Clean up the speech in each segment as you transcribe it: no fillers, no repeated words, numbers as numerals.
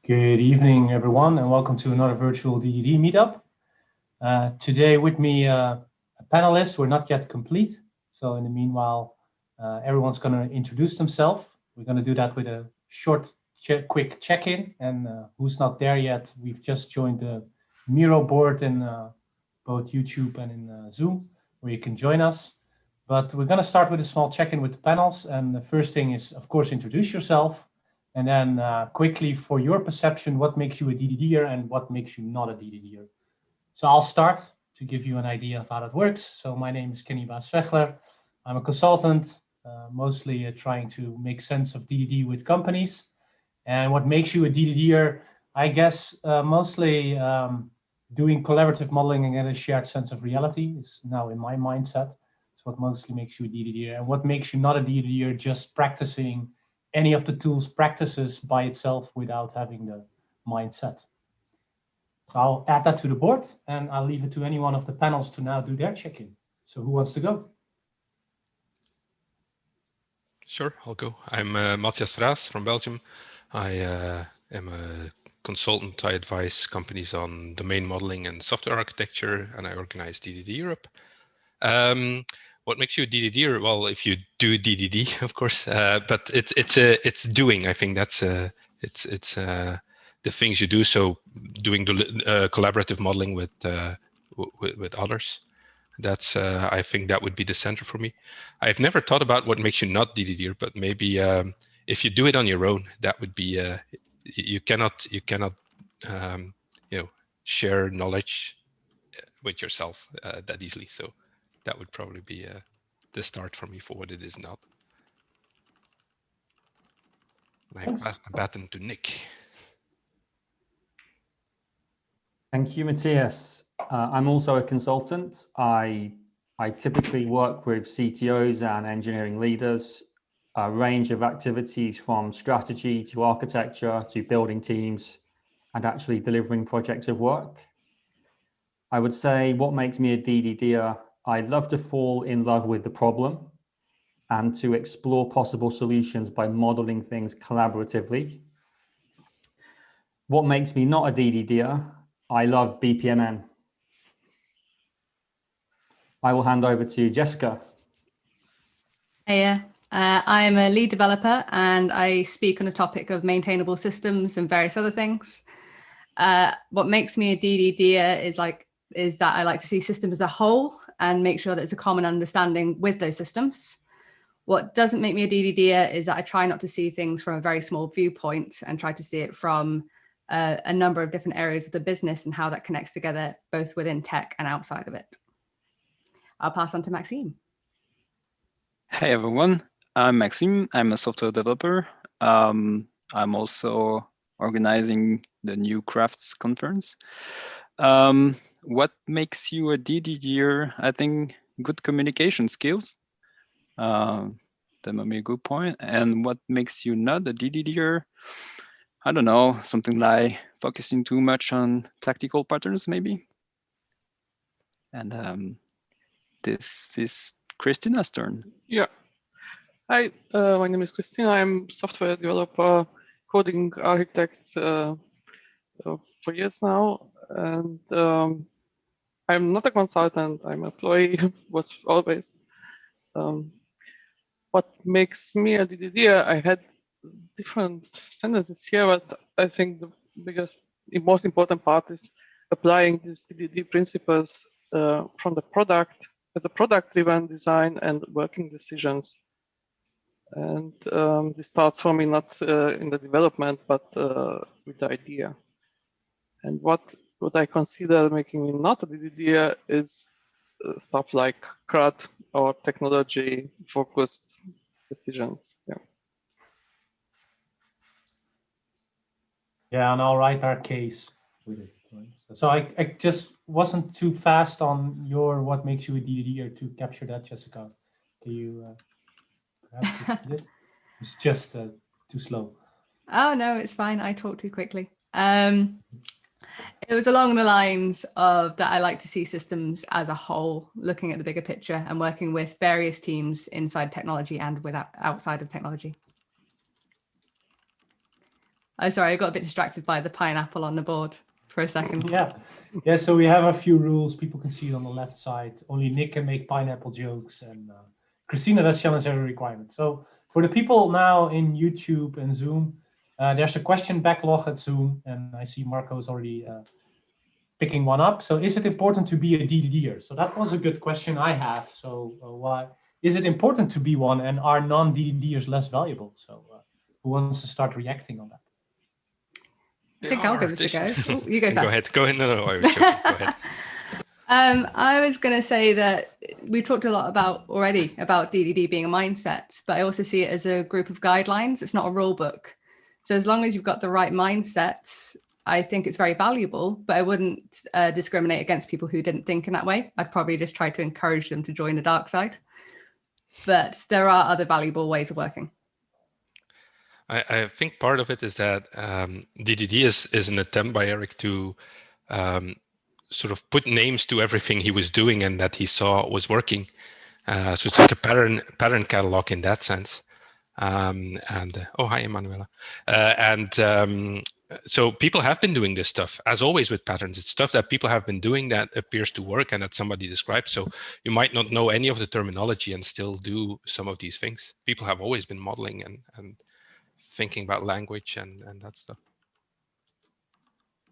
Good evening, everyone, and welcome to another virtual DDD meetup. Today with me, a panelist. We're not yet complete, so in the meanwhile, everyone's going to introduce themselves. We're going to do that with a short, quick check-in, and who's not there yet, we've just joined the Miro board in both YouTube and in Zoom, where you can join us. But we're going to start with a small check-in with the panels, and the first thing is, of course, introduce yourself. And then quickly, for your perception, what makes you a DDD'er and what makes you not a DDD'er? So I'll start to give you an idea of how that works. So my name is Kenny Baas-Vegler. I'm a consultant, mostly trying to make sense of DDD with companies. And what makes you a DDD'er, I guess, mostly doing collaborative modeling and get a shared sense of reality is now in my mindset. It's what mostly makes you a DDD'er. And what makes you not a DDD'er, just practicing any of the tools practices by itself without having the mindset. So I'll add that to the board and I'll leave it to any one of the panels to now do their check-in. So who wants to go? Sure, I'll go. I'm Mathias Verraes from Belgium. I am a consultant. I advise companies on domain modeling and software architecture, and I organize DDD Europe. What makes you a DDD'er? Well, if you do DDD, of course, but it's doing. I think that's it's the things you do. So doing the collaborative modeling with others. That's I think that would be the center for me. I've never thought about what makes you not DDD'er, but maybe if you do it on your own, that would be you cannot share knowledge with yourself that easily. So that would probably be the start for me for what it is not. I pass the baton to Nick. Thank you, Matthias. I'm also a consultant. I typically work with CTOs and engineering leaders, a range of activities from strategy to architecture to building teams and actually delivering projects of work. I would say what makes me a DDD'er, I love to fall in love with the problem and to explore possible solutions by modeling things collaboratively. What makes me not a DDD'er, I love BPMN. I will hand over to Jessica. Hey, I'm a lead developer and I speak on the topic of maintainable systems and various other things. What makes me a DDD'er is that I like to see systems as a whole and make sure that there's a common understanding with those systems. What doesn't make me a DDD'er is that I try not to see things from a very small viewpoint and try to see it from a number of different areas of the business and how that connects together, both within tech and outside of it. I'll pass on to Maxime. Hey everyone, I'm Maxime. I'm a software developer. I'm also organizing the new Crafts conference. What makes you a DDD'er? I think good communication skills. That might be a good point. And what makes you not a DDD'er? I don't know, something like focusing too much on tactical patterns, maybe. And this is Kristina's turn. Yeah. Hi, my name is Krisztina. I'm software developer, coding architect for years now. And I'm not a consultant, I'm an employee, was always. What makes me a DDD'er, I had different tendencies here, but I think the most important part is applying these DDD principles from the product as a product-driven design and working decisions. And this starts for me not in the development, but with the idea. And what I consider making me not a DDD'er is stuff like CRUD or technology-focused decisions. Yeah. Yeah, and I'll write our case with it. Right? So I just wasn't too fast on your what makes you a DDD'er to capture that, Jessica. Can you perhaps repeat it? It's just too slow. Oh, no, it's fine. I talk too quickly. It was along the lines of that I like to see systems as a whole, looking at the bigger picture and working with various teams inside technology and outside of technology. Oh, sorry, I got a bit distracted by the pineapple on the board for a second. Yeah. So we have a few rules. People can see it on the left side. Only Nick can make pineapple jokes, and Krisztina does challenge every requirement. So for the people now in YouTube and Zoom, there's a question backlog at Zoom, and I see Marco is already picking one up. So is it important to be a DDD'er? So that was a good question I have. So why is it important to be one, and are non-DDD'ers less valuable? So who wants to start reacting on that? I think I'll give this a go. Oh, you go first. Go ahead. No, I was joking. Go ahead. I was going to say that we talked a lot already about DDD being a mindset, but I also see it as a group of guidelines. It's not a rule book. So as long as you've got the right mindsets, I think it's very valuable, but I wouldn't discriminate against people who didn't think in that way. I'd probably just try to encourage them to join the dark side. But there are other valuable ways of working. I think part of it is that DDD is an attempt by Eric to sort of put names to everything he was doing and that he saw was working. So it's like a pattern catalog in that sense. Oh, hi, Emanuela. So people have been doing this stuff, as always with patterns. It's stuff that people have been doing that appears to work and that somebody described. So you might not know any of the terminology and still do some of these things. People have always been modeling and thinking about language and that stuff.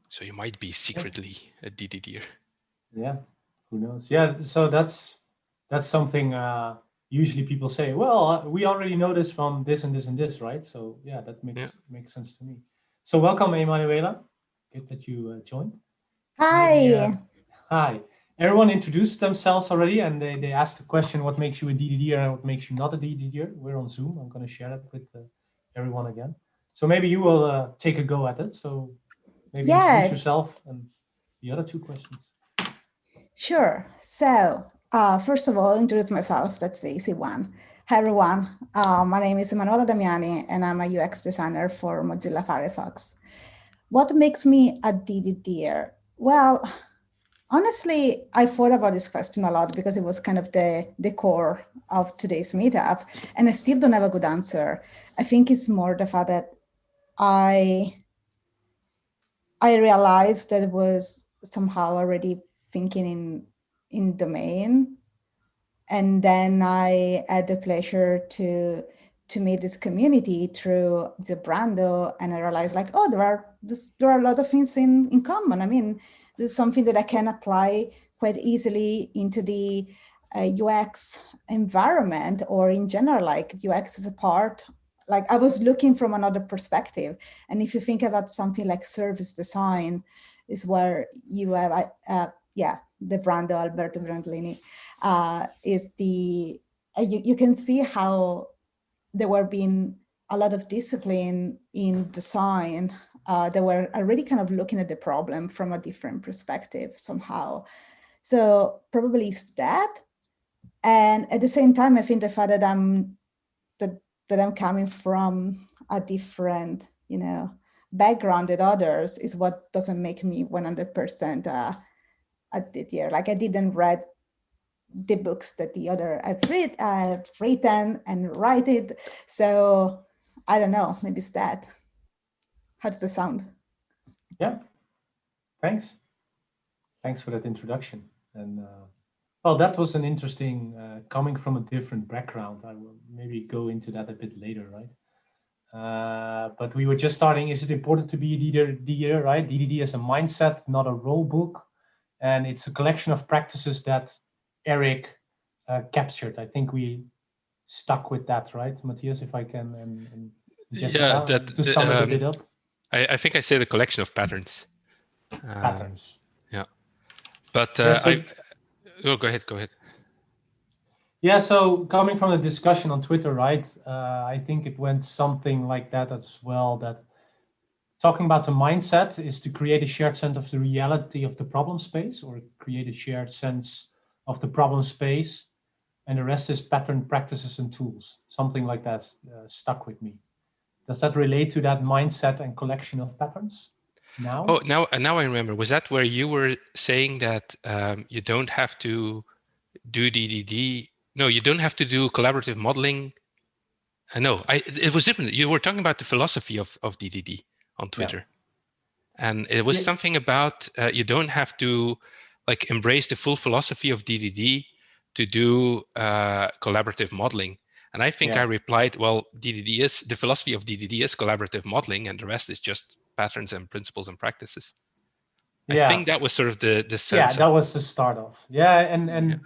So you might be secretly a DDD'er. Yeah, who knows? Yeah, so that's something usually people say, well, we already know this from this and this and this, right? So yeah, that makes sense to me. So welcome, Emanuela. Good that you joined. Hi. Hi. Everyone introduced themselves already, and they asked the question, what makes you a DDD'er and what makes you not a DDD'er? We're on Zoom. I'm going to share that with everyone again. So maybe you will take a go at it. So maybe introduce yourself and the other two questions. Sure. So first of all, introduce myself. That's the easy one. Hi, everyone. My name is Emanuela Damiani, and I'm a UX designer for Mozilla Firefox. What makes me a DDD'er? Well, honestly, I thought about this question a lot because it was kind of the core of today's meetup, and I still don't have a good answer. I think it's more the fact that I realized that it was somehow already thinking in domain. And then I had the pleasure to meet this community through Zebrando, and I realized like, oh, there are a lot of things in common. I mean, this is something that I can apply quite easily into the UX environment, or in general, like UX is a part. Like I was looking from another perspective. And if you think about something like service design, is where you have, the Brando, Alberto Brandolini, is the, you can see how there were being a lot of discipline in design. They were already kind of looking at the problem from a different perspective somehow. So probably it's that. And at the same time, I think the fact that I'm coming from a different, background than others is what doesn't make me 100% a DDD'er. Like I didn't read the books that the other I've written and write it. So I don't know, maybe it's that. How does it sound? Yeah, thanks. Thanks for that introduction. And well, that was an interesting, coming from a different background. I will maybe go into that a bit later, right? But we were just starting, is it important to be a DDD'er, right? DDD is a mindset, not a rule book. And it's a collection of practices that Eric captured. I think we stuck with that, right, Matthias, if I can, and Jessica, to sum it a bit up. I think I said a collection of patterns. Patterns. Yeah. But go ahead. Yeah, so coming from the discussion on Twitter, right, I think it went something like that as well, that talking about the mindset is to create a shared sense of the reality of the problem space, or create a shared sense of the problem space, and the rest is pattern, practices, and tools. Something like that stuck with me. Does that relate to that mindset and collection of patterns now? Oh, now I remember. Was that where you were saying that you don't have to do DDD? No, you don't have to do collaborative modeling. No, it was different. You were talking about the philosophy of DDD. on Twitter. And it was something about you don't have to like embrace the full philosophy of DDD to do collaborative modeling. And I think I replied, well, DDD is the philosophy of DDD is collaborative modeling, and the rest is just patterns and principles and practices. I think that was sort of the sense. Yeah, that was the start of. Yeah, and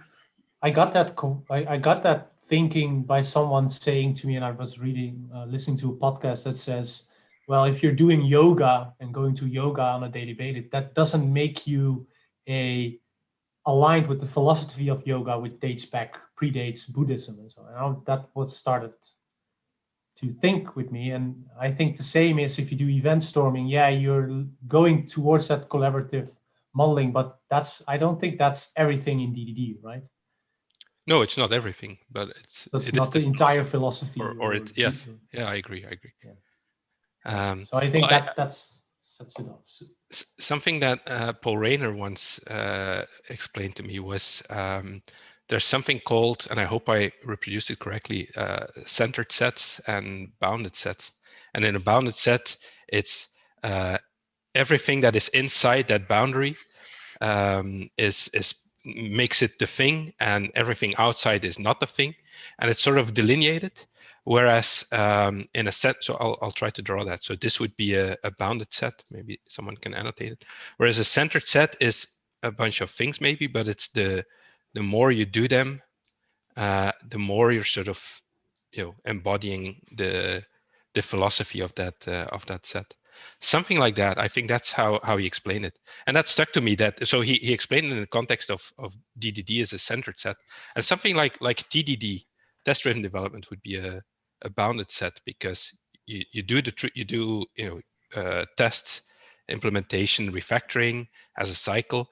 I got that. I got that thinking by someone saying to me, and I was listening to a podcast that says, well, if you're doing yoga and going to yoga on a daily basis, that doesn't make you aligned with the philosophy of yoga, which predates Buddhism and so on. And that was started to think with me. And I think the same is if you do event storming, you're going towards that collaborative modeling, but I don't think that's everything in DDD, right? No, it's not everything, but it's not the entire philosophy. Yes, I agree. Yeah. So I think that sets it off. Something that Paul Rayner once explained to me was there's something called, and I hope I reproduced it correctly, centered sets and bounded sets. And in a bounded set, it's everything that is inside that boundary makes it the thing, and everything outside is not the thing, and it's sort of delineated. Whereas in a set, so I'll try to draw that. So this would be a bounded set. Maybe someone can annotate it. Whereas a centered set is a bunch of things, maybe, but it's the more you do them, the more you're sort of embodying the philosophy of that set. Something like that. I think that's how he explained it, and that stuck to me. That so he explained it in the context of DDD as a centered set, and something like TDD, test-driven development, would be a bounded set, because you do tests, implementation, refactoring as a cycle.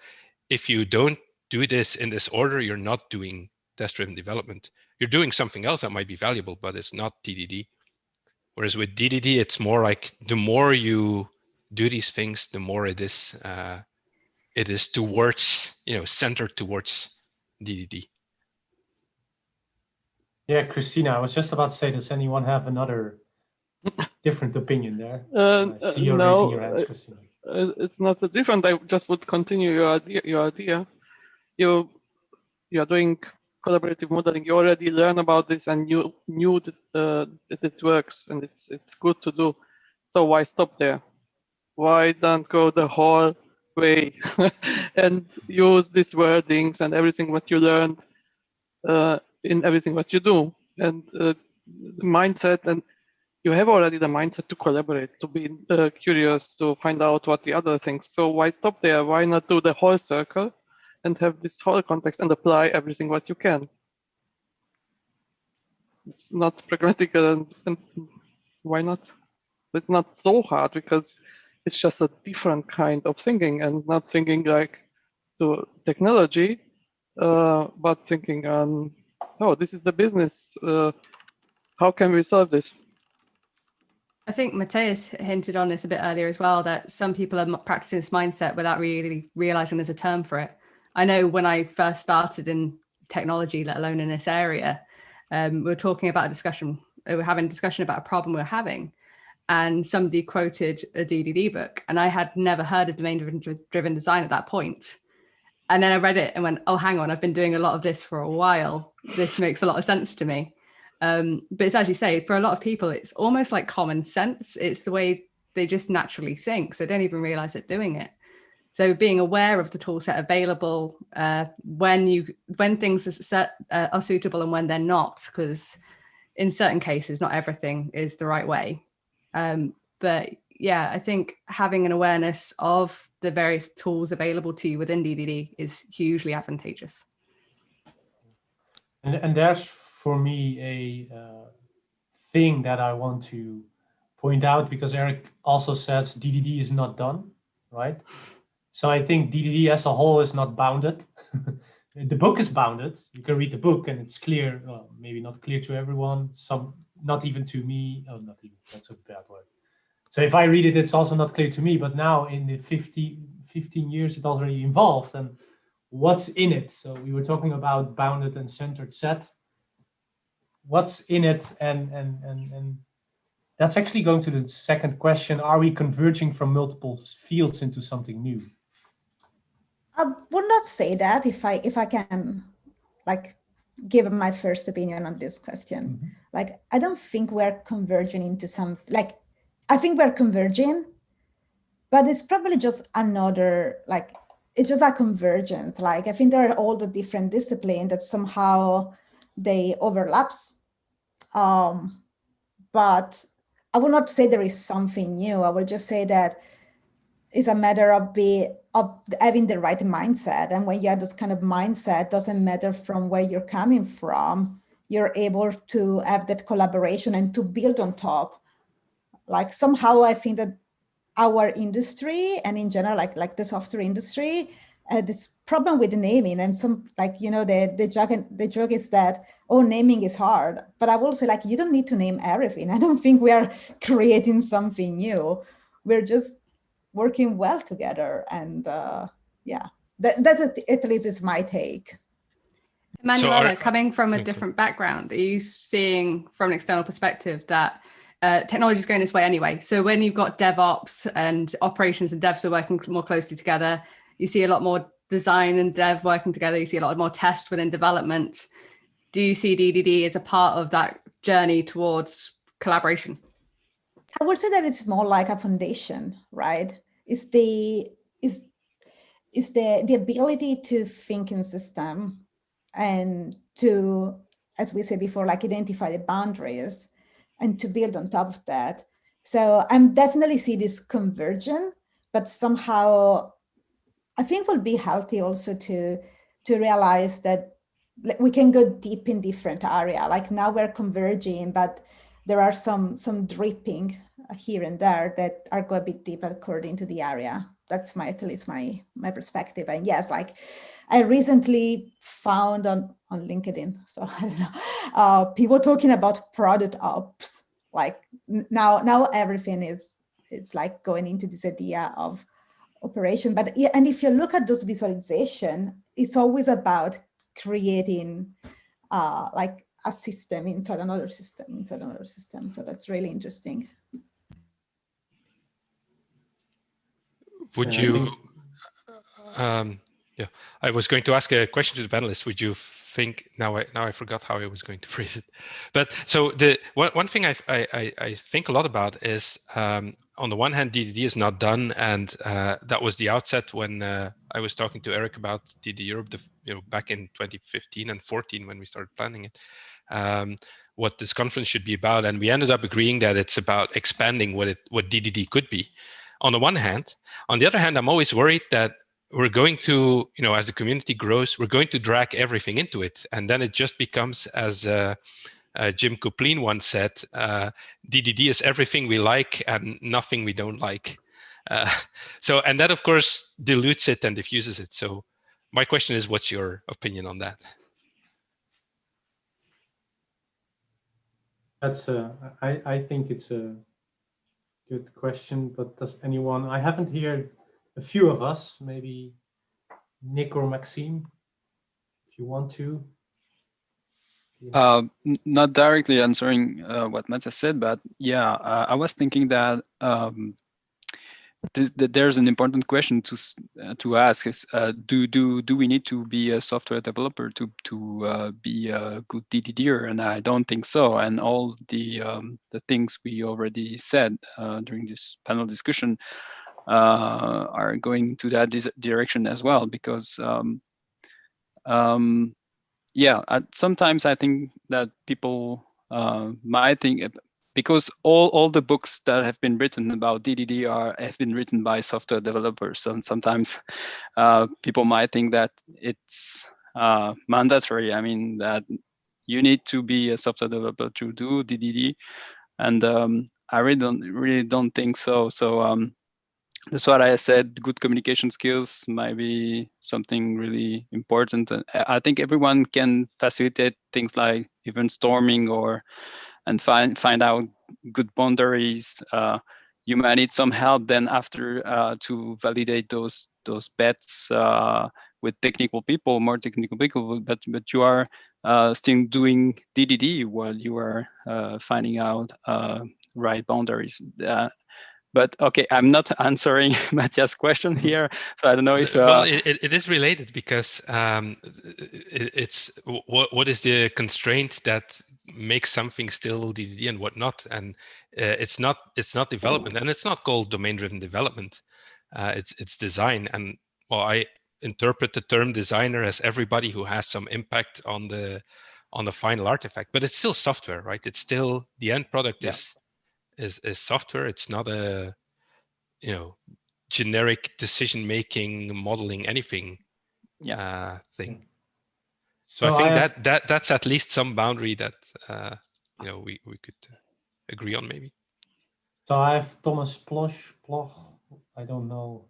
If you don't do this in this order, you're not doing test-driven development. You're doing something else that might be valuable, but it's not TDD. Whereas with DDD, it's more like the more you do these things, the more it is towards, centered towards DDD. Yeah, Krisztina, I was just about to say, does anyone have another different opinion there? I see you're raising your hands, Krisztina. It's not different. I just would continue your idea. You are doing collaborative modeling. You already learn about this, and you knew that it works, and it's good to do. So why stop there? Why don't go the whole way and use these wordings and everything what you learned in everything what you do, and the mindset, and you have already the mindset to collaborate, to be curious, to find out what the other things. So why stop there? Why not do the whole circle and have this whole context and apply everything what you can? It's not pragmatical, and why not? It's not so hard, because it's just a different kind of thinking, and not thinking like to technology, but thinking on, oh, this is the business. How can we solve this? I think Mathias hinted on this a bit earlier as well, that some people are practicing this mindset without really realizing there's a term for it. I know when I first started in technology, let alone in this area, we were talking about we were having a discussion about a problem we were having, and somebody quoted a DDD book, and I had never heard of domain-driven design at that point. And then I read it and went, oh, hang on, I've been doing a lot of this for a while. This makes a lot of sense to me. But it's, as you say, for a lot of people, it's almost like common sense. It's the way they just naturally think, so they don't even realize they're doing it. So being aware of the tool set available, when things are suitable and when they're not, because in certain cases, not everything is the right way. But yeah, I think having an awareness of the various tools available to you within DDD is hugely advantageous. And there's, for me, a thing that I want to point out, because Eric also says DDD is not done, right? So I think DDD as a whole is not bounded. The book is bounded. You can read the book and it's clear, well, maybe not clear to everyone, some not even to me. Oh, not even, that's a bad word. So if I read it, it's also not clear to me, but now in the 15 years it already evolved, and what's in it? So we were talking about bounded and centered set. What's in it, and That's actually going to the second question. Are we converging from multiple fields into something new? I would not say that if I can like give my first opinion on this question. Mm-hmm. Like, I don't think we're converging into some, like, I think we're converging, but it's probably just another, like, it's just a convergence. Like, I think there are all the different disciplines that somehow they overlaps. But I will not say there is something new. I will just say that it's a matter of having the right mindset. And when you have this kind of mindset, doesn't matter from where you're coming from, you're able to have that collaboration and to build on top. Like, somehow I think that our industry, and in general, like the software industry, this problem with the naming, and some, like, you know, the joke is that, oh, naming is hard. But I will say, like, you don't need to name everything. I don't think we are creating something new. We're just working well together. And yeah, that at least is my take. Emanuela, coming from a different background, are you seeing from an external perspective that technology is going this way anyway? So when you've got DevOps and operations and devs are working more closely together, you see a lot more design and dev working together. You see a lot more tests within development. Do you see DDD as a part of that journey towards collaboration? I would say that it's more like a foundation, right? It's the ability to think in system and to, as we said before, like, identify the boundaries and to build on top of that. So I'm definitely see this conversion, but somehow I think will be healthy also to realize that we can go deep in different area. Like, now we're converging, but there are some dripping here and there that are go a bit deep according to the area. That's at least my perspective. And yes, like, I recently found on LinkedIn, so I don't know, people talking about product ops. Like, now everything is like going into this idea of operation. But yeah, and if you look at those visualization, it's always about creating like a system inside another system. So that's really interesting. Would you, yeah, I was going to ask a question to the panelists. Would you think, now I forgot how I was going to phrase it. But so the one thing I think a lot about is, on the one hand, DDD is not done. And that was the outset when I was talking to Eric about DDD Europe, back in 2015 and 14 when we started planning it. What this conference should be about. And we ended up agreeing that it's about expanding what DDD could be. On the one hand. On the other hand, I'm always worried that we're going to, as the community grows, we're going to drag everything into it. And then it just becomes, as Jim Coplien once said, DDD is everything we like and nothing we don't like. And that, of course, dilutes it and diffuses it. So my question is, what's your opinion on that? That's I think it's a good question, but does anyone, I haven't heard a few of us, maybe Nick or Maxime, if you want to. Not directly answering what Mathias said, but yeah, I was thinking that there's an important question to ask: is do we need to be a software developer to be a good DDD'er? And I don't think so. And all the things we already said during this panel discussion are going to that direction as well, because yeah, sometimes I think that people might think, because all the books that have been written about DDD have been written by software developers. So sometimes people might think that it's mandatory. I mean, that you need to be a software developer to do DDD, and I really don't think so. So that's what I said. Good communication skills might be something really important. And I think everyone can facilitate things like EventStorming and find out good boundaries. You might need some help then after to validate those bets with more technical people. But you are still doing DDD while you are finding out right boundaries. But okay, I'm not answering Matthias' question here, so I don't know if. Well, it is related because it's what is the constraint that makes something still DDD and what not, and it's not development, and it's not called domain-driven development. It's design, and well, I interpret the term designer as everybody who has some impact on the final artifact, but it's still software, right? It's still the end product is software. It's not a generic decision making, modeling, anything thing. So I think that's at least some boundary that we could agree on, maybe. So I have Thomas Ploch, I don't know,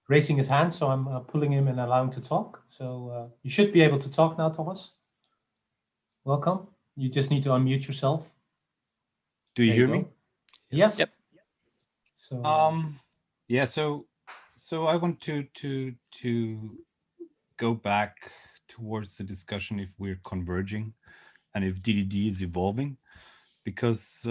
raising his hand, so I'm pulling him and allowing to talk. So you should be able to talk now, Thomas. Welcome. You just need to unmute yourself. Do you hear me? Yes. Yep. So yeah. So I want to go back towards the discussion if we're converging and if DDD is evolving, because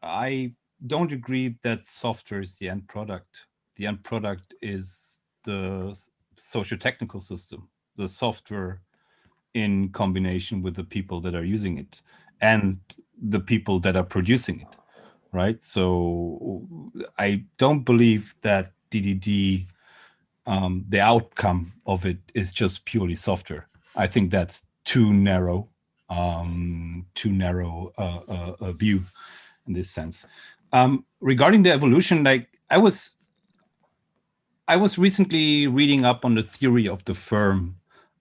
I don't agree that software is the end product. The end product is the socio-technical system, the software in combination with the people that are using it and the people that are producing it, right? So I don't believe that DDD, the outcome of it is just purely software. I think that's too narrow a view in this sense. Regarding the evolution, like I was recently reading up on the theory of the firm.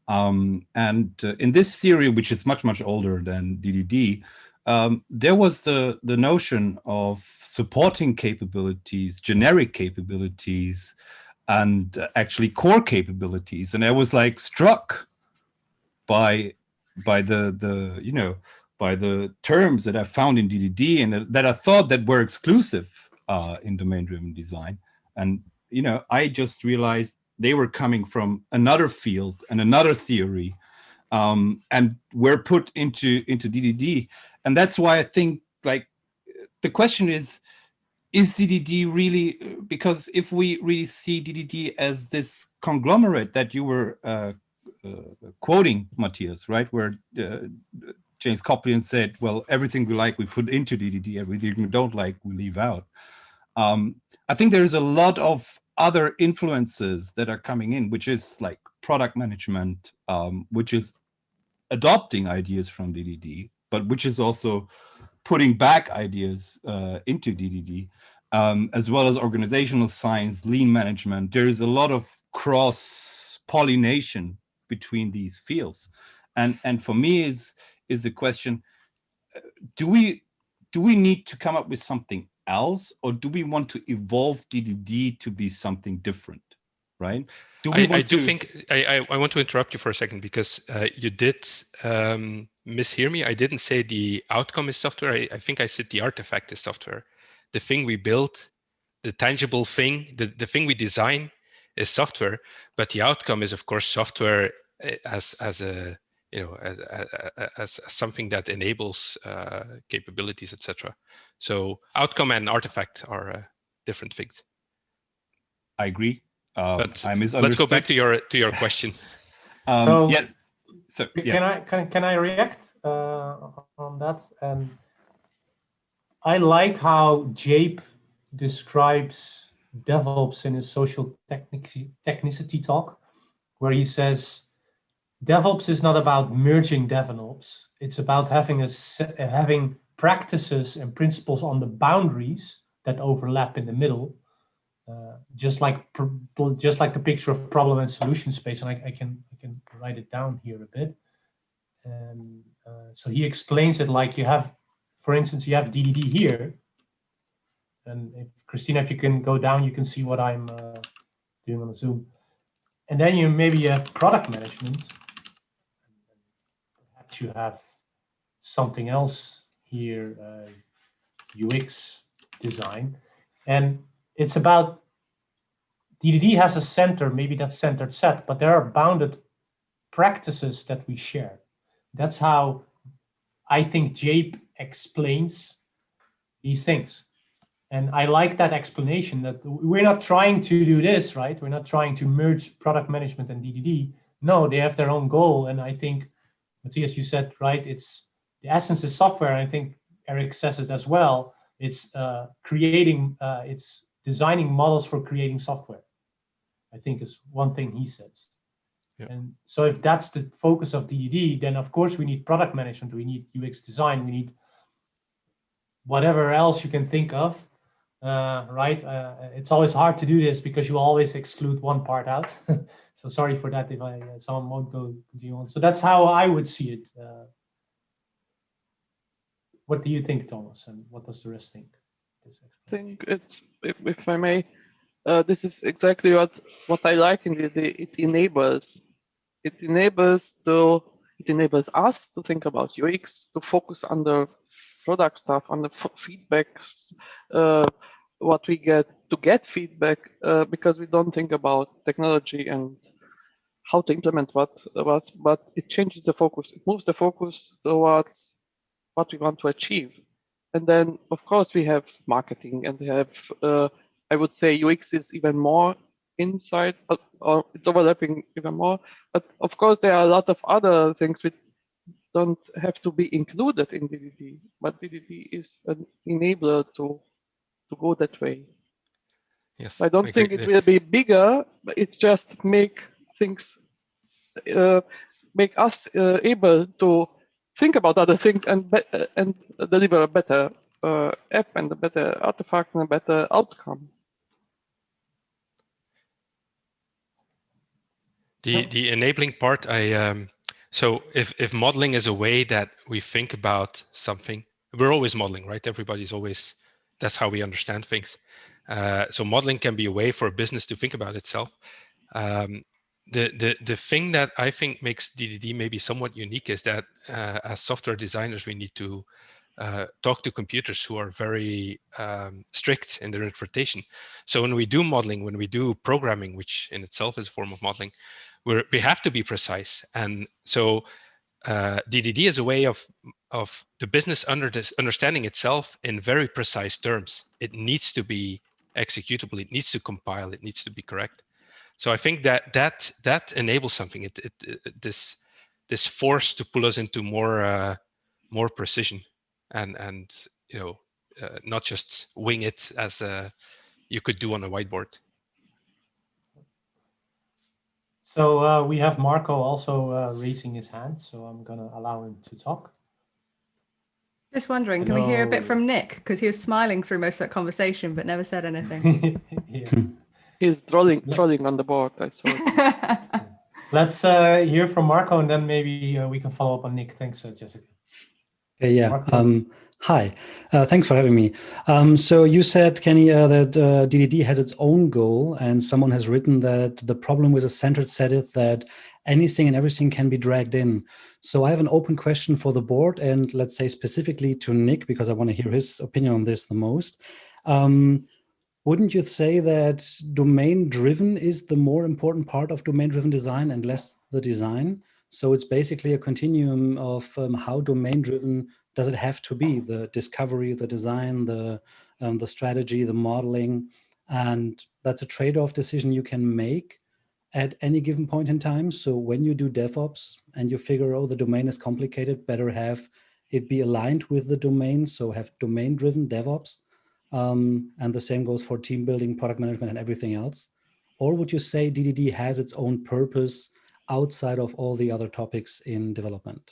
And in this theory, which is much older than DDD, there was the notion of supporting capabilities, generic capabilities, and actually core capabilities. And I was like struck by the terms that I found in DDD and that I thought that were exclusive in domain-driven design. And I just realized they were coming from another field and another theory, and were put into DDD. And that's why I think, like, the question is DDD really, because if we really see DDD as this conglomerate that you were quoting, Matthias, right, where James Coplian said, well, everything we like we put into DDD, everything we don't like we leave out. I think there's a lot of other influences that are coming in, which is like product management, which is adopting ideas from DDD, but which is also putting back ideas into DDD, as well as organizational science, lean management. There is a lot of cross-pollination between these fields. And for me is the question, do we need to come up with something else, or do we want to evolve DDD to be something different, right? I want to interrupt you for a second, because you did mishear me. I didn't say the outcome is software. I think I said the artifact is software. The thing we build, the tangible thing, the thing we design is software, but the outcome is of course software as something that enables capabilities, etc. So outcome and artifact are different things. I agree. But I misunderstood. Let's go back to your question. Yes. So yeah. Can I react on that? I like how Jape describes DevOps in his social technicity talk, where he says DevOps is not about merging DevOps. It's about having practices and principles on the boundaries that overlap in the middle, just like the picture of problem and solution space. And I can write it down here a bit. And so he explains it like you have, for instance, you have DDD here. And if Krisztina, if you can go down, you can see what I'm doing on the Zoom. And then you have product management. Perhaps you have something else here, UX design. And it's about DDD has a center, maybe that's centered set, but there are bounded practices that we share. That's how I think Jape explains these things. And I like that explanation that we're not trying to do this, right? We're not trying to merge product management and DDD. No, they have their own goal. And I think, Mathias, you said, right, it's the essence is software. And I think Eric says it as well. It's it's designing models for creating software, I think is one thing he says. Yeah. And so if that's the focus of DDD, then of course we need product management, we need UX design, we need whatever else you can think of, right? It's always hard to do this because you always exclude one part out. So sorry for that if someone won't go continue on. So that's how I would see it. What do you think, Thomas? And what does the rest think? I think it's, if I may, this is exactly what I like in it enables. It enables us to think about UX, to focus on the product stuff, on the feedbacks, what we get to get feedback, because we don't think about technology and how to implement what, but it changes the focus. It moves the focus towards what we want to achieve. And then, of course, we have marketing and we have, I would say UX is even more inside, or it's overlapping even more. But of course, there are a lot of other things which don't have to be included in DDD, but DDD is an enabler to go that way. Yes, I don't think it will be bigger, but it just make things, make us able to think about other things and deliver a better app and a better artifact and a better outcome. The enabling part, so if modeling is a way that we think about something, we're always modeling, right? Everybody's always, that's how we understand things. So modeling can be a way for a business to think about itself. The thing that I think makes DDD maybe somewhat unique is that as software designers, we need to talk to computers who are very strict in their interpretation. So when we do modeling, when we do programming, which in itself is a form of modeling, we have to be precise. And so DDD is a way of the business understanding itself in very precise terms. It needs to be executable. It needs to compile. It needs to be correct. So I think that enables something. This force to pull us into more precision, and not just wing it as you could do on a whiteboard. So we have Marco also raising his hand, so I'm gonna allow him to talk. Just wondering, can we hear a bit from Nick? Because he was smiling through most of that conversation, but never said anything. Yeah. He's trolling on the board, I saw it. Let's hear from Marco, and then maybe we can follow up on Nick. Thanks, Jessica. Okay, yeah. Marco. Hi, thanks for having me. So you said, Kenny, that DDD has its own goal, and someone has written that the problem with a centered set is that anything and everything can be dragged in. So I have an open question for the board, and let's say specifically to Nick, because I want to hear his opinion on this the most. Wouldn't you say that domain-driven is the more important part of domain-driven design and less the design? So it's basically a continuum of how domain-driven does it have to be, the discovery, the design, the strategy, the modeling, and that's a trade-off decision you can make at any given point in time. So when you do DevOps and you figure, oh, the domain is complicated, better have it be aligned with the domain, so have domain-driven DevOps. And the same goes for team building, product management, and everything else. Or would you say DDD has its own purpose outside of all the other topics in development?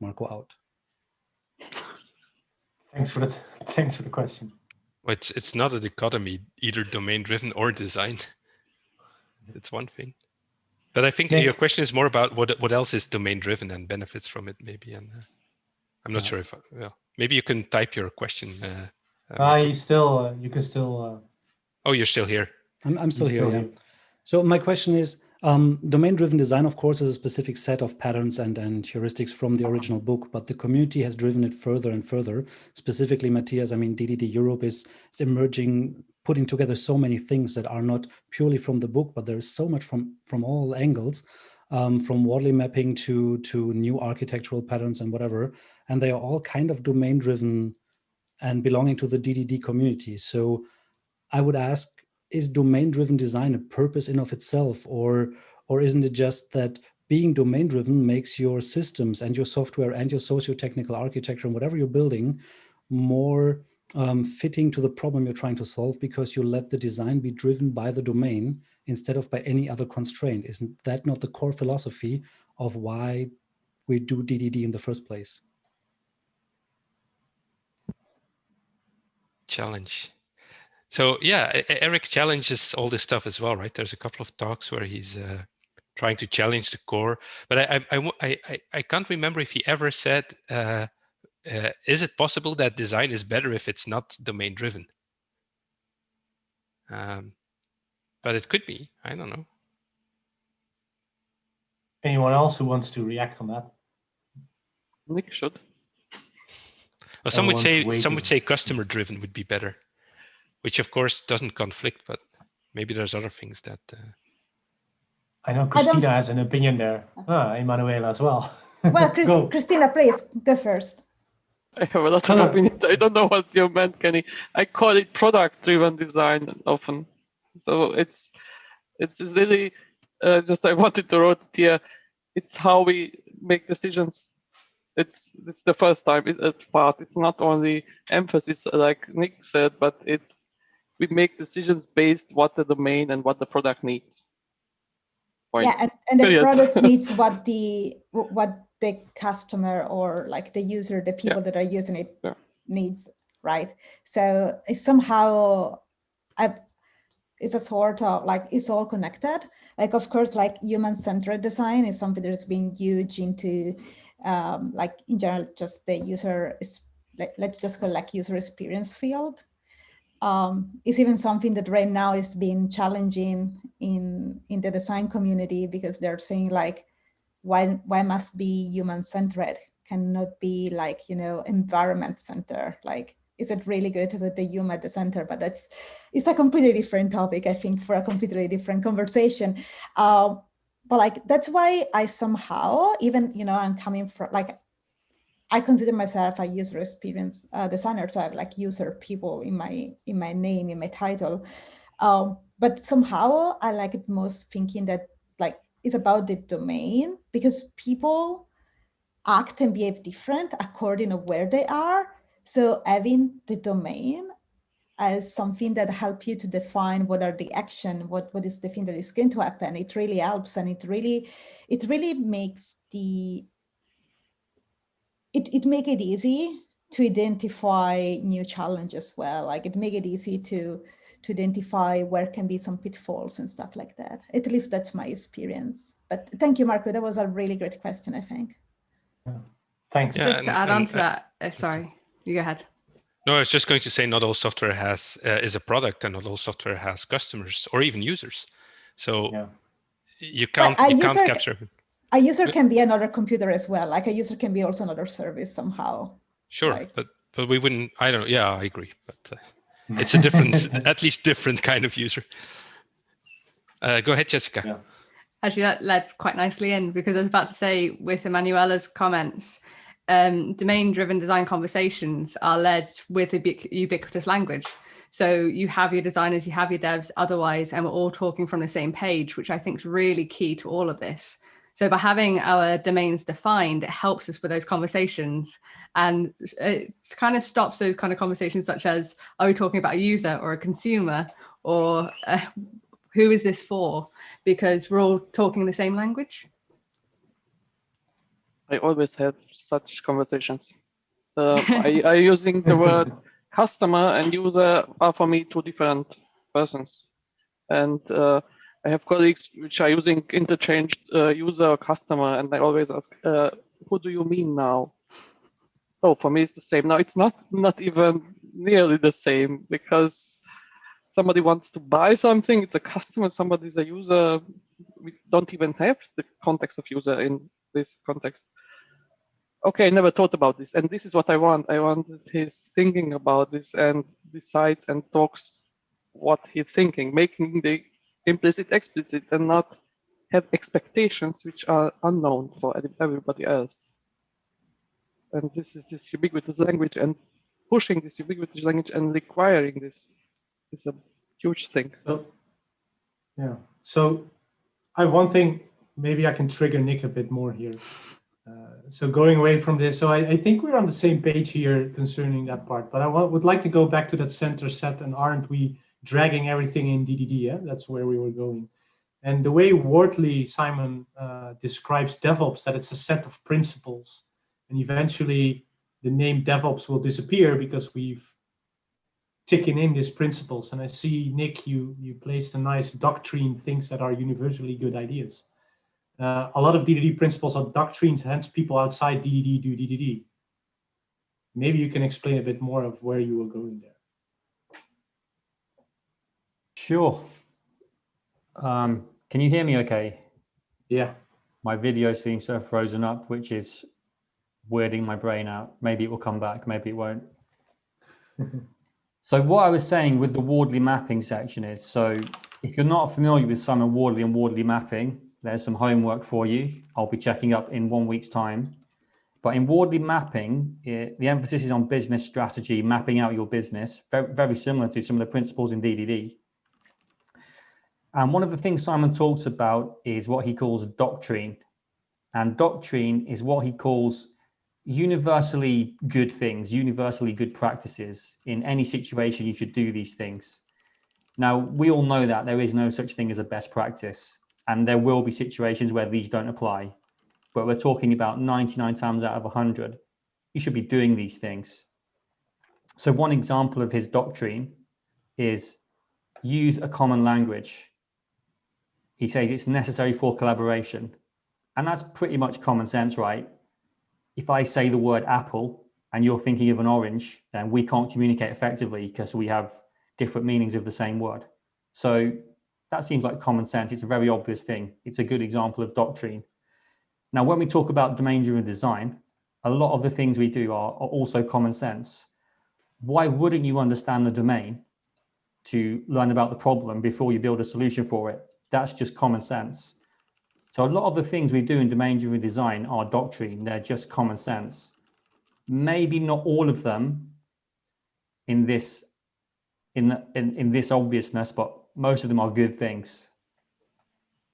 Marco out. Thanks for the question. Well, it's not a dichotomy, either domain-driven or design. It's one thing. But I think your question is more about what else is domain-driven and benefits from it, maybe. And I'm not sure if maybe you can type your question. You can still. Oh, you're still here. I'm still here. Yeah. So my question is, domain-driven design, of course, is a specific set of patterns and heuristics from the original book, but the community has driven it further and further. Specifically, Mathias, I mean, DDD Europe is emerging, putting together so many things that are not purely from the book, but there is so much from all angles, from Wadley mapping to new architectural patterns and whatever, and they are all kind of domain-driven and belonging to the DDD community. So I would ask, is domain-driven design a purpose in of itself, or isn't it just that being domain-driven makes your systems and your software and your socio-technical architecture and whatever you're building more fitting to the problem you're trying to solve, because you let the design be driven by the domain instead of by any other constraint? Isn't that not the core philosophy of why we do DDD in the first place? Challenge. So yeah, Eric challenges all this stuff as well, right? There's a couple of talks where he's trying to challenge the core, but I can't remember if he ever said, is it possible that design is better if it's not domain driven? But it could be, I don't know. Anyone else who wants to react on that? Nick should. Well, some would Everyone's say customer driven would be better, which of course doesn't conflict, but maybe there's other things that. I know Krisztina has an opinion there. Emanuela as well. Well, Krisztina, please go first. I have a lot of opinions. I don't know what you meant, Kenny. I call it product-driven design often. So it's really just I wanted to write it here. It's how we make decisions. This is the first time it's part. It's not only emphasis like Nick said, but we make decisions based what the domain and what the product needs. Point. Yeah, and the product needs what the customer or like the user, the people that are using it needs, right? So it's somehow it's a sort of like it's all connected. Like of course, like human-centered design is something that's been huge into like in general, just the user is like, let's just call like user experience field. It's even something that right now is being challenging in the design community, because they're saying like, why must be human-centered? Cannot be like, environment-centered. Like, is it really good to put the human at the center? But it's a completely different topic, I think, for a completely different conversation. But like, that's why I somehow, even, I'm coming from like, I consider myself a user experience designer, so I have like user people in my name, in my title. But somehow I like it most thinking that like it's about the domain, because people act and behave different according to where they are. So having the domain as something that helps you to define what are the action, what is the thing that is going to happen, it really helps, and it really makes it make it easy to identify new challenges as well. Like it make it easy to identify where can be some pitfalls and stuff like that. At least that's my experience. But thank you, Marco. That was a really great question, I think. Yeah. Thanks. Yeah, just to add on to that, sorry, you go ahead. No, I was just going to say not all software is a product, and not all software has customers or even users. So you can't capture. A user can be another computer as well. Like a user can be also another service somehow. Sure, like, but we wouldn't. I don't know. Yeah, I agree. But it's a different, at least different kind of user. Go ahead, Jessica. Yeah. Actually, that led quite nicely in, because I was about to say with Emanuela's comments, domain-driven design conversations are led with ubiquitous language. So you have your designers, you have your devs, otherwise, and we're all talking from the same page, which I think is really key to all of this. So by having our domains defined, it helps us with those conversations, and it kind of stops those kind of conversations such as, are we talking about a user or a consumer, or who is this for? Because we're all talking the same language. I always have such conversations. I using the word customer and user are for me two different persons. And I have colleagues which are using interchanged user or customer, and I always ask, who do you mean now? Oh, for me it's the same. No, it's not even nearly the same, because somebody wants to buy something, it's a customer, somebody's a user. We don't even have the context of user in this context. Okay, I never thought about this, and this is what I want. I want his thinking about this and decides and talks what he's thinking, making the implicit explicit, and not have expectations which are unknown for everybody else. And this is this ubiquitous language, and pushing this ubiquitous language and requiring this is a huge thing. So, yeah. So I have one thing, maybe I can trigger Nick a bit more here. So going away from this, so I think we're on the same page here concerning that part, but I would like to go back to that center set, and aren't we dragging everything in DDD? Yeah? That's where we were going. And the way Wortley, Simon, describes DevOps, that it's a set of principles, and eventually the name DevOps will disappear because we've taken in these principles. And I see, Nick, you placed a nice doctrine, things that are universally good ideas. A lot of DDD principles are doctrines, hence people outside DDD do DDD. Maybe you can explain a bit more of where you were going there. Sure. Can you hear me okay? Yeah. My video seems to have frozen up, which is weirding my brain out. Maybe it will come back, maybe it won't. So what I was saying with the Wardley mapping section is, so if you're not familiar with Simon Wardley and Wardley mapping, there's some homework for you. I'll be checking up in 1 week's time. But in Wardley mapping, the emphasis is on business strategy, mapping out your business, very, very similar to some of the principles in DDD. And one of the things Simon talks about is what he calls doctrine. And doctrine is what he calls universally good things, universally good practices. In any situation, you should do these things. Now, we all know that there is no such thing as a best practice, and there will be situations where these don't apply. But we're talking about 99 times out of 100, you should be doing these things. So one example of his doctrine is use a common language. He says it's necessary for collaboration. And that's pretty much common sense, right? If I say the word apple and you're thinking of an orange, then we can't communicate effectively because we have different meanings of the same word. So that seems like common sense. It's a very obvious thing. It's a good example of doctrine. Now, when we talk about domain-driven design, a lot of the things we do are also common sense. Why wouldn't you understand the domain to learn about the problem before you build a solution for it? That's just common sense. So a lot of the things we do in domain-driven design are doctrine. They're just common sense. Maybe not all of them in this obviousness, but most of them are good things.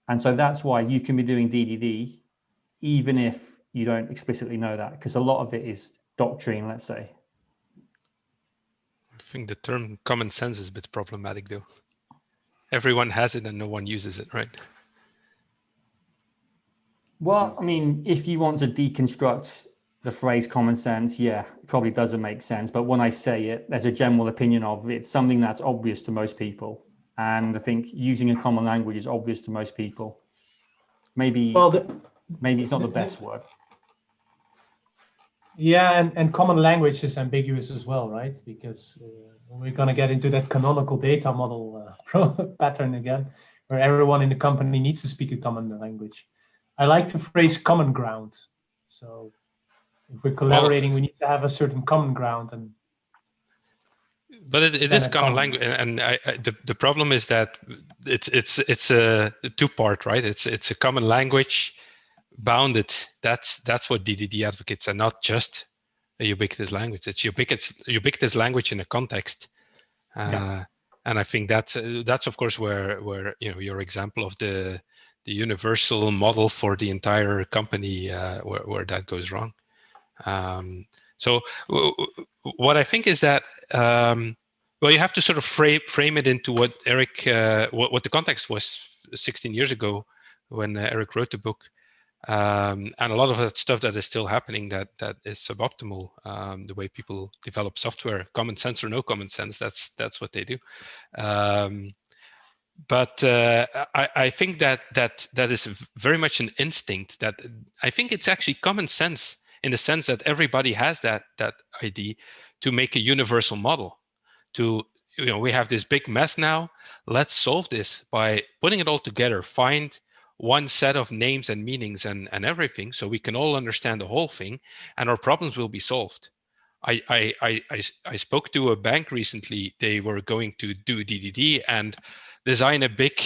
And so that's why you can be doing DDD even if you don't explicitly know that, because a lot of it is doctrine, let's say. I think the term common sense is a bit problematic though. Everyone has it and no one uses it, right? Well, I mean, if you want to deconstruct the phrase common sense, yeah, it probably doesn't make sense. But when I say it, there's a general opinion of it's something that's obvious to most people. And I think using a common language is obvious to most people. Maybe, maybe it's not the best word. Yeah, and common language is ambiguous as well, right? Because we're going to get into that canonical data model pattern again, where everyone in the company needs to speak a common language. I like the phrase common ground. So if we're collaborating, we need to have a certain common ground. But it is common language, and the problem is that it's a two-part, right? It's a common language bounded. That's what DDD advocates, and not just a ubiquitous language. It's ubiquitous language in a context, and I think that's of course where your example of the universal model for the entire company where that goes wrong. So what I think is that well, you have to sort of frame it into what Eric what the context was 16 years ago when Eric wrote the book. And a lot of that stuff that is still happening that is suboptimal, the way people develop software, common sense or no common sense, that's what they do. But I think that is very much an instinct. That I think it's actually common sense in the sense that everybody has that idea to make a universal model. We have this big mess now. Let's solve this by putting it all together. Find one set of names and meanings and everything, so we can all understand the whole thing, and our problems will be solved. I spoke to a bank recently. They were going to do DDD and design a big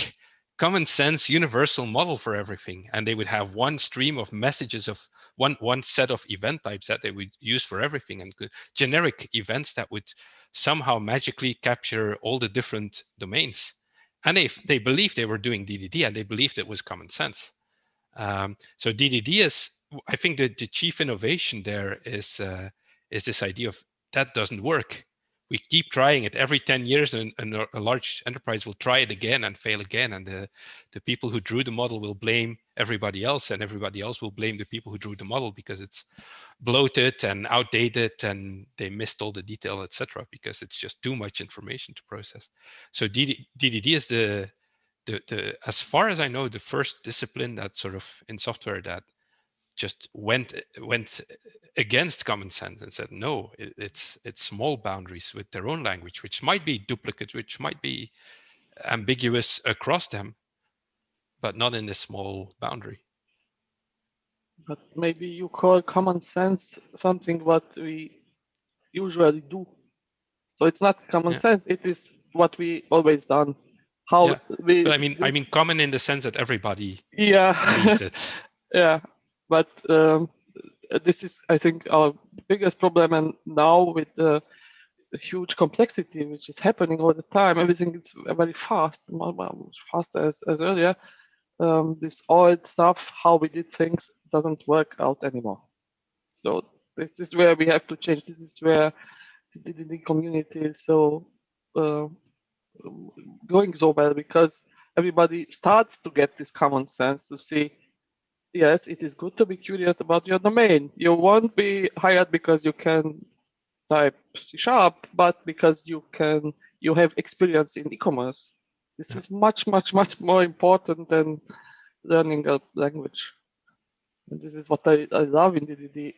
common sense universal model for everything, and they would have one stream of messages of one set of event types that they would use for everything, and generic events that would somehow magically capture all the different domains. And they believed they were doing DDD, and they believed it was common sense. So DDD is, I think, the chief innovation there is this idea of that doesn't work. We keep trying it every 10 years, and a large enterprise will try it again and fail again. And the people who drew the model will blame everybody else, and everybody else will blame the people who drew the model because it's bloated and outdated and they missed all the detail, etc., because it's just too much information to process. So DDD is the as far as I know, the first discipline that sort of in software that just went against common sense and said, no, it's small boundaries with their own language, which might be duplicate, which might be ambiguous across them, but not in this small boundary. But maybe you call common sense something what we usually do. So it's not common sense, it is what we always done. How we, but I mean common in the sense that everybody believes it. Yeah, but this is, I think, our biggest problem. And now with the huge complexity which is happening all the time, everything is very fast, much faster as earlier. This old stuff, how we did things, doesn't work out anymore. So this is where we have to change. This is where the community is so going so well, because everybody starts to get this common sense to see, yes, it is good to be curious about your domain. You won't be hired because you can type C#, but because you have experience in e-commerce. This is much, much, much more important than learning a language. And this is what I love in DDD.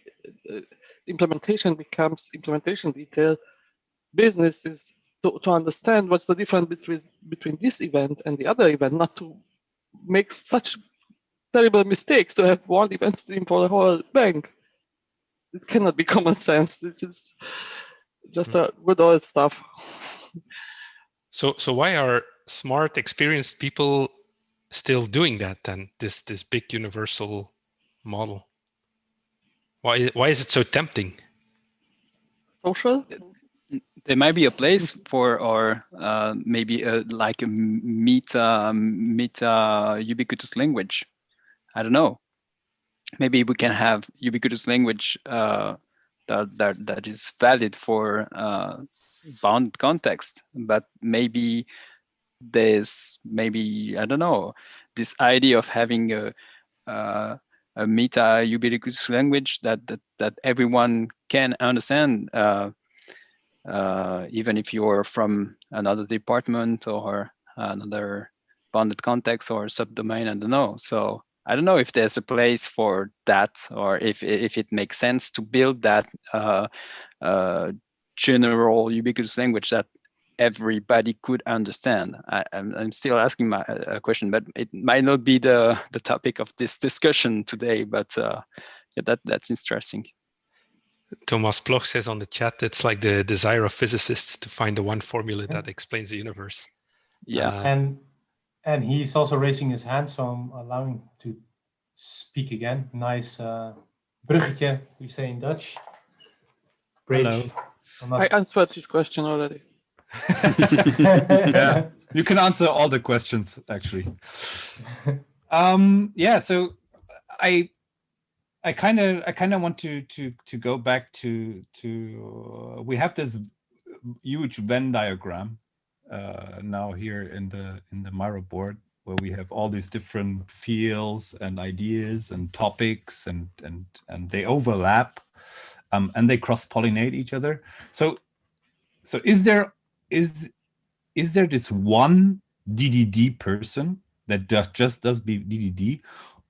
Implementation becomes implementation detail. Business is to understand what's the difference between this event and the other event, not to make such terrible mistakes to have one event stream for the whole bank. It cannot be common sense. It is just a good old stuff. So why are smart, experienced people still doing that then? This big universal model. Why is it so tempting? Social. There might be a place for, or maybe like a meta ubiquitous language. I don't know. Maybe we can have ubiquitous language that is valid for bound context, but maybe there's I don't know, this idea of having a meta ubiquitous language that everyone can understand, even if you're from another department or another bounded context or subdomain. I don't know. So I don't know if there's a place for that, or if it makes sense to build that general ubiquitous language that everybody could understand. I'm still asking my question, but it might not be the topic of this discussion today. But yeah, that's interesting. Thomas Bloch says on the chat, it's like the desire of physicists to find the one formula that explains the universe. Yeah. And he's also raising his hand, so I'm allowing him to speak again. Nice bruggetje, we say in Dutch. Hello. I answered this question already. Yeah, you can answer all the questions actually. Yeah, so I kind of want to go back to we have this huge Venn diagram now here in the Miro board, where we have all these different fields and ideas and topics, and they overlap, and they cross-pollinate each other. So is there this one DDD person that just does DDD,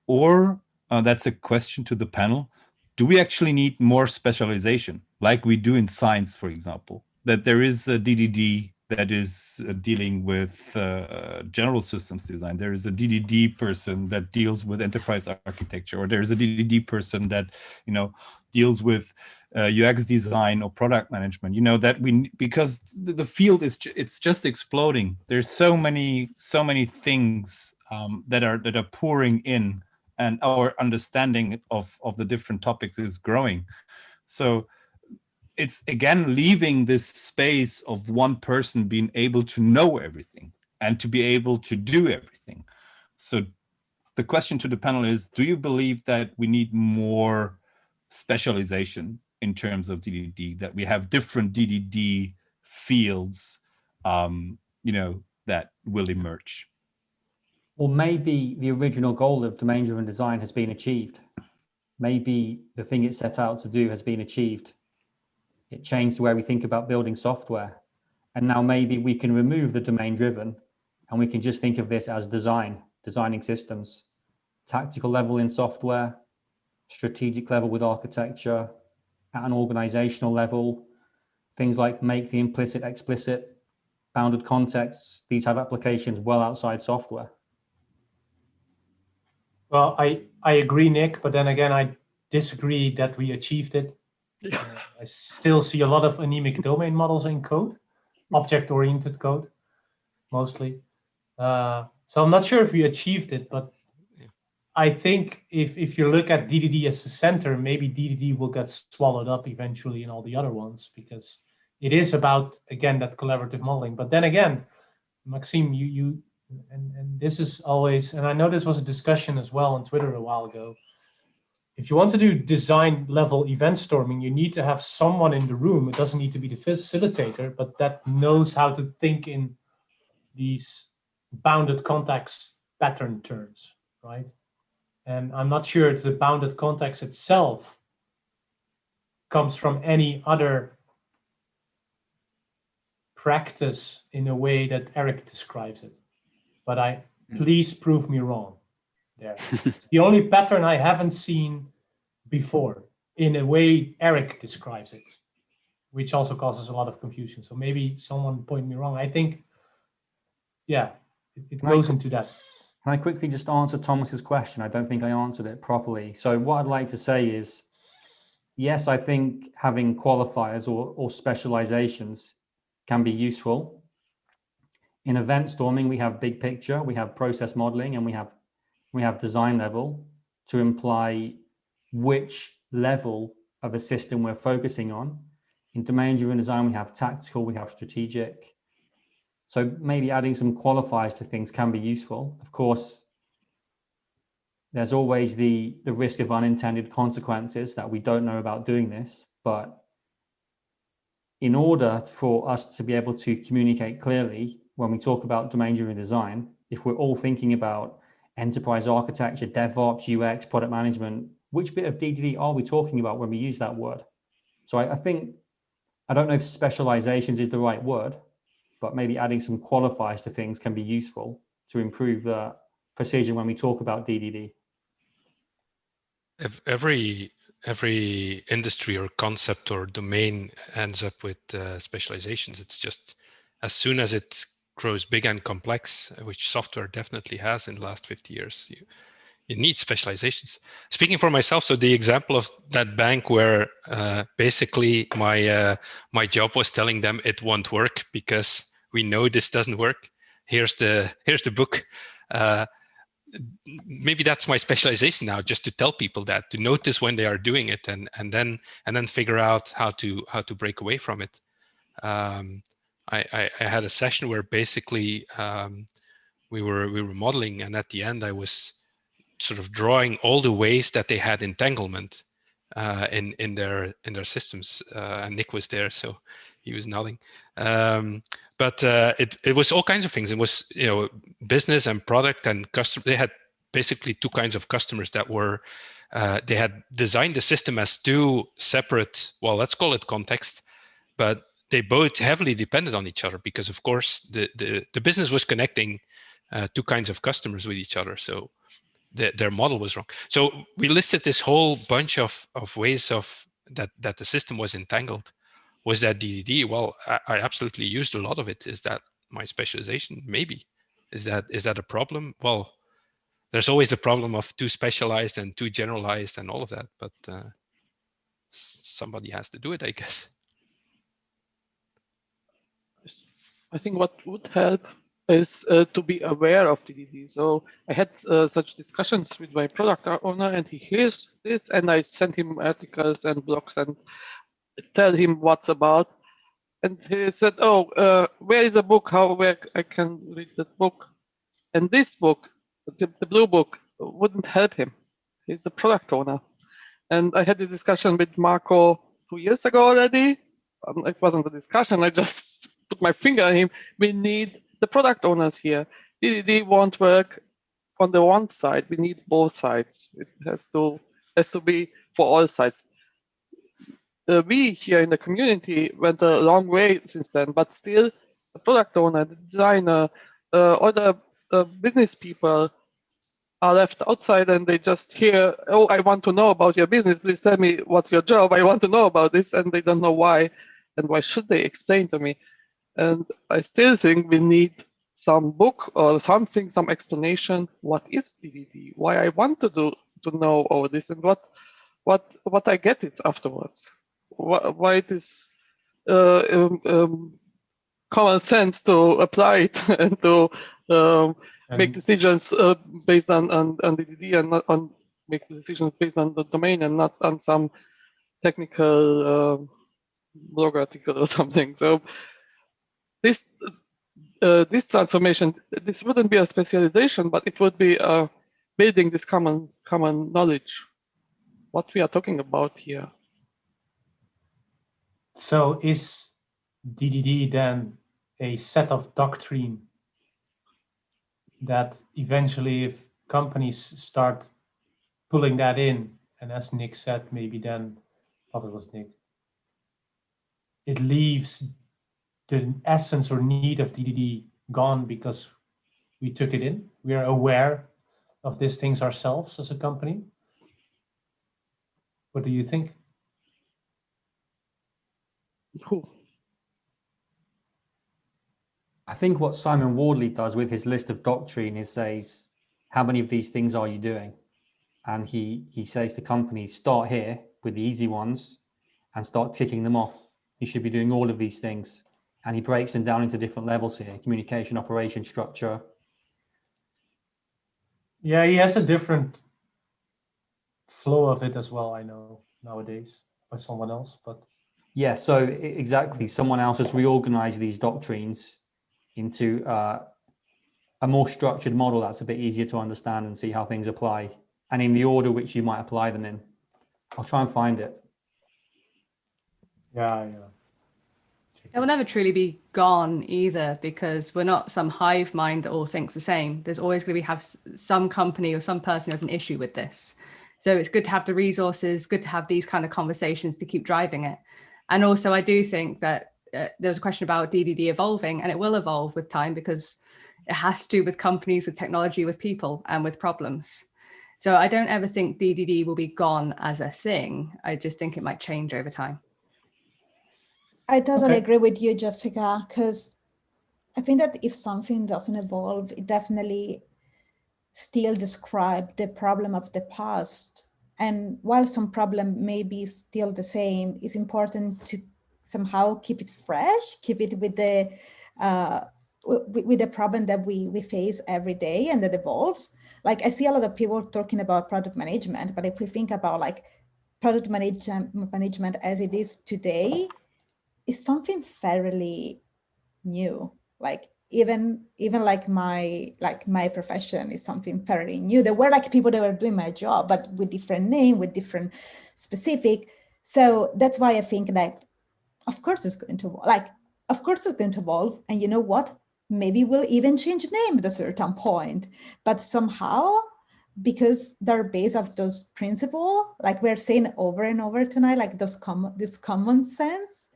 or that's a question to the panel? Do we actually need more specialization, like we do in science, for example? That there is a DDD that is dealing with general systems design. There is a DDD person that deals with enterprise architecture, or there is a DDD person that deals with UX design or product management. That because the field it's just exploding. There's so many things that are pouring in, and our understanding of the different topics is growing. So it's again leaving this space of one person being able to know everything and to be able to do everything. So the question to the panel is, do you believe that we need more specialization in terms of DDD, that we have different DDD fields, that will emerge? Well, maybe the original goal of domain-driven design has been achieved. Maybe the thing it set out to do has been achieved. It changed the way we think about building software. And now maybe we can remove the domain-driven and we can just think of this as designing systems, tactical level in software, strategic level with architecture, at an organizational level, things like make the implicit explicit, bounded contexts. These have applications well outside software. Well, I agree, Nick, but then again, I disagree that we achieved it. I still see a lot of anemic domain models in code, object-oriented code, mostly. So I'm not sure if we achieved it, but I think if you look at DDD as the center, maybe DDD will get swallowed up eventually in all the other ones, because it is about, again, that collaborative modeling. But then again, Maxime, and this is always, and I know this was a discussion as well on Twitter a while ago. If you want to do design level event storming, you need to have someone in the room. It doesn't need to be the facilitator, but that knows how to think in these bounded context pattern terms, right? And I'm not sure if the bounded context itself comes from any other practice in a way that Eric describes it. But please prove me wrong there. It's the only pattern I haven't seen before in a way Eric describes it, which also causes a lot of confusion. So maybe someone point me wrong. I think, yeah, it goes into that. Can I quickly just answer Thomas's question? I don't think I answered it properly. So what I'd like to say is, yes, I think having qualifiers or specializations can be useful. In event storming, we have big picture, we have process modeling, and we have design level to imply which level of a system we're focusing on. In domain-driven design, we have tactical, we have strategic. So maybe adding some qualifiers to things can be useful. Of course, there's always the risk of unintended consequences that we don't know about doing this. But in order for us to be able to communicate clearly when we talk about domain-driven design, if we're all thinking about enterprise architecture, DevOps, UX, product management, which bit of DDD are we talking about when we use that word? So I think, I don't know if specializations is the right word, but maybe adding some qualifiers to things can be useful to improve the precision when we talk about DDD. Every industry or concept or domain ends up with specializations. It's just as soon as it grows big and complex, which software definitely has in the last 50 years, you need specializations. Speaking for myself, so the example of that bank where basically my job was telling them it won't work because we know this doesn't work. Here's the book. Maybe that's my specialization now, just to tell people that, to notice when they are doing it, and then figure out how to break away from it. I had a session where basically we were modeling, and at the end I was sort of drawing all the ways that they had entanglement in their systems, and Nick was there, so he was nodding. But it was all kinds of things. It was, business and product and customer. They had basically two kinds of customers that were, they had designed the system as two separate, well, let's call it context, but they both heavily depended on each other because, of course, the business was connecting two kinds of customers with each other. So their model was wrong. So we listed this whole bunch of ways of that the system was entangled. Was that DDD? Well, I absolutely used a lot of it. Is that my specialization? Maybe. Is that a problem? Well, there's always a problem of too specialized and too generalized and all of that, but somebody has to do it, I guess. I think what would help is to be aware of DDD. So I had such discussions with my product owner, and he hears this, and I sent him articles and blogs and tell him what's about. And he said, "Oh, where is the book? Where I can read that book?" And this book, the blue book, wouldn't help him. He's the product owner. And I had a discussion with Marco 2 years ago already. It wasn't a discussion. I just put my finger on him. We need the product owners here. DDD won't work on the one side. We need both sides. It has to be for all sides. We here in the community went a long way since then, but still the product owner, the designer, all the business people are left outside, and they just hear, "Oh, I want to know about your business. Please tell me what's your job. I want to know about this," and they don't know why. And why should they explain to me? And I still think we need some book or something, some explanation. What is DDD? Why I want to know all this, and what I get it afterwards. Why it is common sense to apply it and to make decisions based on DDD, and not on make decisions based on the domain and not on some technical blog article or something. So this transformation, this wouldn't be a specialization, but it would be building this common knowledge. What we are talking about here. So is DDD then a set of doctrine that eventually, if companies start pulling that in, and as Nick said, maybe then, I thought it was Nick, it leaves the essence or need of DDD gone because we took it in? We are aware of these things ourselves as a company? What do you think? I think what Simon Wardley does with his list of doctrine is says, how many of these things are you doing? And he says to companies, start here with the easy ones and start ticking them off. You should be doing all of these things. And he breaks them down into different levels here: communication, operation, structure. Yeah, he has a different flow of it as well, I know, nowadays, by someone else, but yeah, so exactly, someone else has reorganized these doctrines into a more structured model that's a bit easier to understand and see how things apply, and in the order which you might apply them in. I'll try and find it. yeah. It will never truly be gone either, because we're not some hive mind that all thinks the same. There's always going to have some company or some person who has an issue with this. So it's good to have the resources, good to have these kind of conversations to keep driving it. And also, I do think that there's a question about DDD evolving, and it will evolve with time because it has to with companies, with technology, with people, and with problems. So I don't ever think DDD will be gone as a thing. I just think it might change over time. I totally agree with you, Jessica, because I think that if something doesn't evolve, it definitely still describes the problem of the past. And while some problem may be still the same, it's important to somehow keep it fresh, keep it with the problem that we face every day and that evolves. Like I see a lot of people talking about product management, but if we think about like product management as it is today, is something fairly new. Like even like my profession is something fairly new. There were like people that were doing my job, but with different name, with different specific. So that's why I think that of course it's going to evolve. And you know what? Maybe we'll even change name at a certain point. But somehow, because they're based off those principles, like we're saying over and over tonight, like this common sense,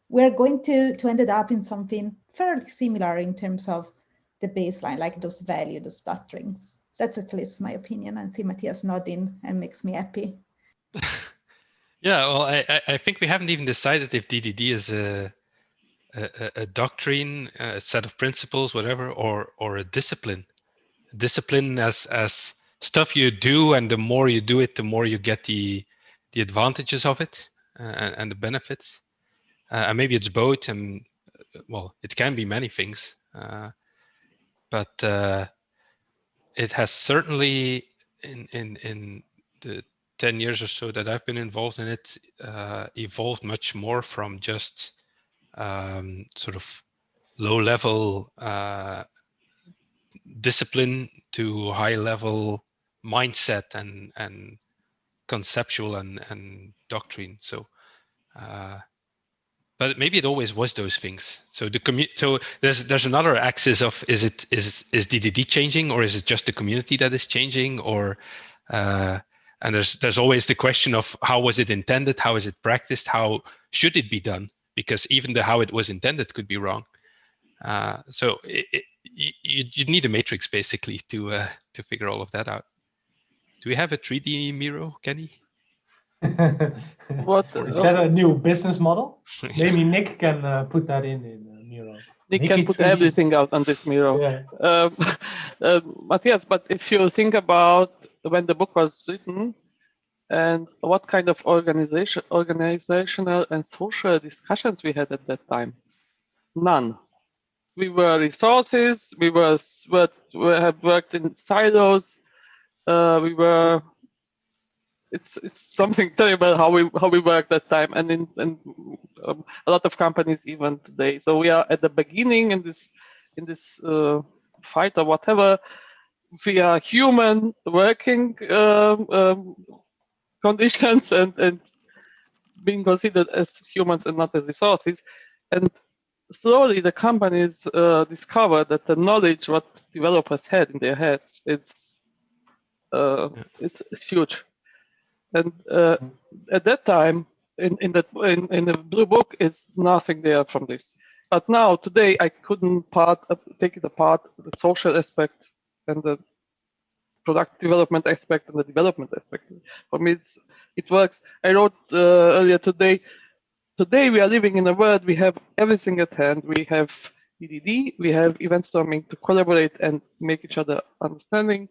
we're going to end up in something fairly similar in terms of the baseline, like those values, those doctrines. That's at least my opinion. And see Matthias nodding and makes me happy. Yeah, well, I think we haven't even decided if DDD is a doctrine, a set of principles, whatever, or a discipline. Discipline as stuff you do, and the more you do it, the more you get the advantages of it and the benefits. And maybe it's both, and well, it can be many things. but it has certainly in the 10 years or so that I've been involved in it, evolved much more from just sort of low-level discipline to high-level mindset and conceptual and doctrine. So, but maybe it always was those things. So so there's another axis of is DDD changing, or is it just the community that is changing, or and there's always the question of how was it intended, how is it practiced, how should it be done, because even the how it was intended could be wrong. So you need a matrix basically to figure all of that out. Do we have a 3D Miro, Kenny? What Is that a new business model? Maybe Nick can put that in Miro. Nick can put 3D. everything out on this Miro. Yeah. Matthias, but if you think about when the book was written and what kind of organizational and social discussions we had at that time, none. We were resources. We have worked in silos. It's something terrible how we work that time, and in a lot of companies even today. So we are at the beginning in this fight or whatever. We are human working conditions and being considered as humans and not as resources. And slowly the companies discovered that the knowledge what developers had in their heads it's huge. And at that time, in the blue book, is nothing there from this. But now, today, I couldn't take it apart, the social aspect and the product development aspect and the development aspect. For me, it works. I wrote earlier today, we are living in a world, we have everything at hand. We have DDD, we have EventStorming to collaborate and make each other understand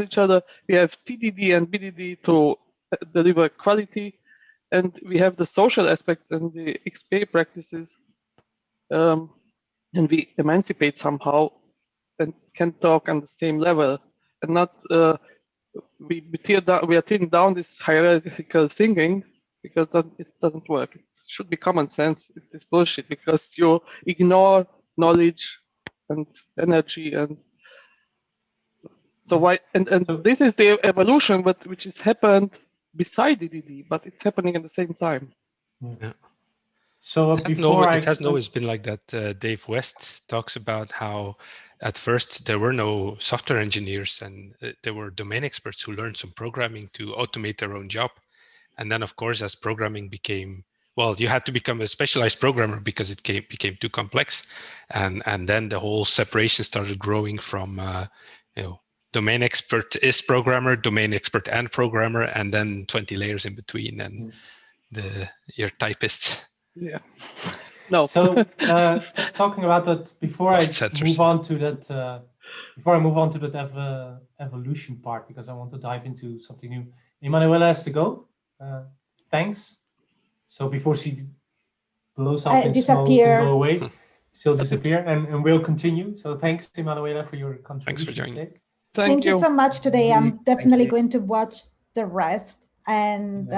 each other. We have TDD and BDD to deliver quality, and we have the social aspects and the XP practices, and we emancipate somehow and can talk on the same level and not we are tearing down this hierarchical thinking because it doesn't work. It should be common sense. It is bullshit because you ignore knowledge and energy and so why and so this is the evolution which has happened beside DDD, but it's happening at the same time. Yeah. So it hasn't always been like that. Dave West talks about how at first there were no software engineers and there were domain experts who learned some programming to automate their own job. And then, of course, as programming became, well, you had to become a specialized programmer because it became too complex. And then the whole separation started growing from, domain expert is programmer, domain expert and programmer, and then 20 layers in between, and your typist. Yeah. No. So talking about that, before I move on to that evolution part, because I want to dive into something new. Emanuela has to go. Thanks. So before she blows up in smoke and go away, she'll disappear, and we'll continue. So thanks, Emanuela, for your contribution. Thanks for joining. Today. Thank you so much today. I'm definitely going to watch the rest, and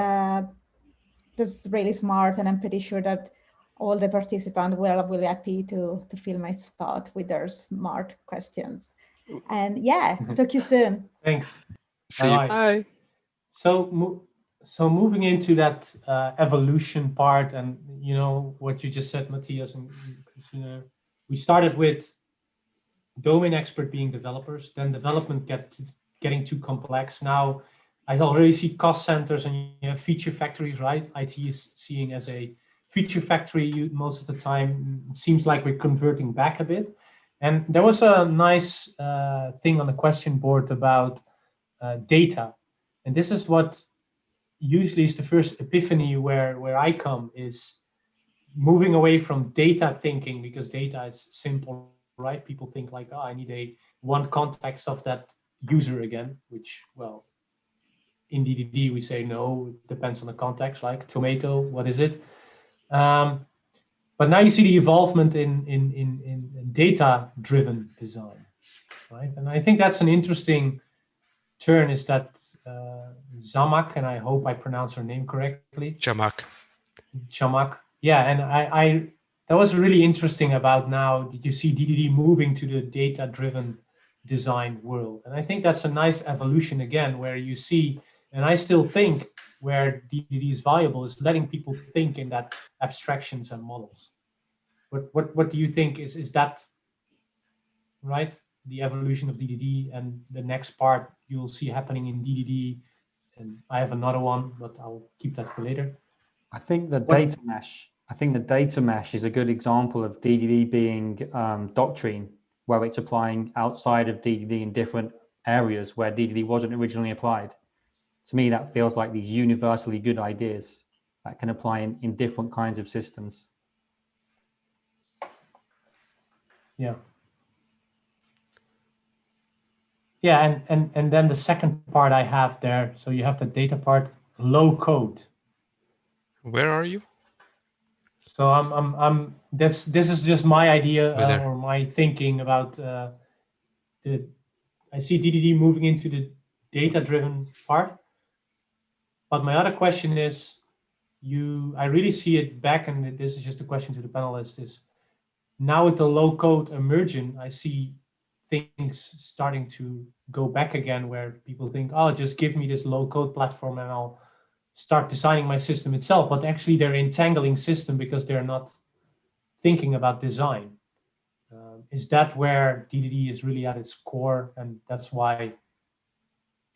this is really smart, and I'm pretty sure that all the participants will be happy to fill my spot with their smart questions. And talk to you soon. Thanks. See you. Bye. So moving into that evolution part, and what you just said, Matthias and Krisztina, we started with domain expert being developers, then development getting too complex. Now I already see cost centers and feature factories, right? IT is seeing as a feature factory most of the time. It seems like we're converting back a bit. And there was a nice thing on the question board about data. And this is what usually is the first epiphany where I come, is moving away from data thinking, because data is simple, right? People think like, I need one context of that user again, which, well, in DDD we say no, it depends on the context, like tomato, what is it? But now you see the involvement in data-driven design. right? And I think that's an interesting turn, is that Zamak, and I hope I pronounce her name correctly. Chamak. Yeah, and I that was really interesting about now that you see DDD moving to the data-driven design world. And I think that's a nice evolution again, where you see, and I still think where DDD is valuable is letting people think in that abstractions and models. What do you think? Is that right? The evolution of DDD, and the next part you'll see happening in DDD. And I have another one, but I'll keep that for later. I think the data mesh is a good example of DDD being doctrine, where it's applying outside of DDD in different areas where DDD wasn't originally applied. To me, that feels like these universally good ideas that can apply in different kinds of systems. Yeah. Yeah, and then the second part I have there, so you have the data part, low code. Where are you? So this is just my idea or my thinking about I see DDD moving into the data-driven part. But my other question is, I really see it back, and this is just a question to the panelists, is now with the low code emerging, I see things starting to go back again, where people think, oh, just give me this low code platform and I'll start designing my system itself. But actually they're entangling system because they're not thinking about design. Is that where DDD is really at its core, and that's why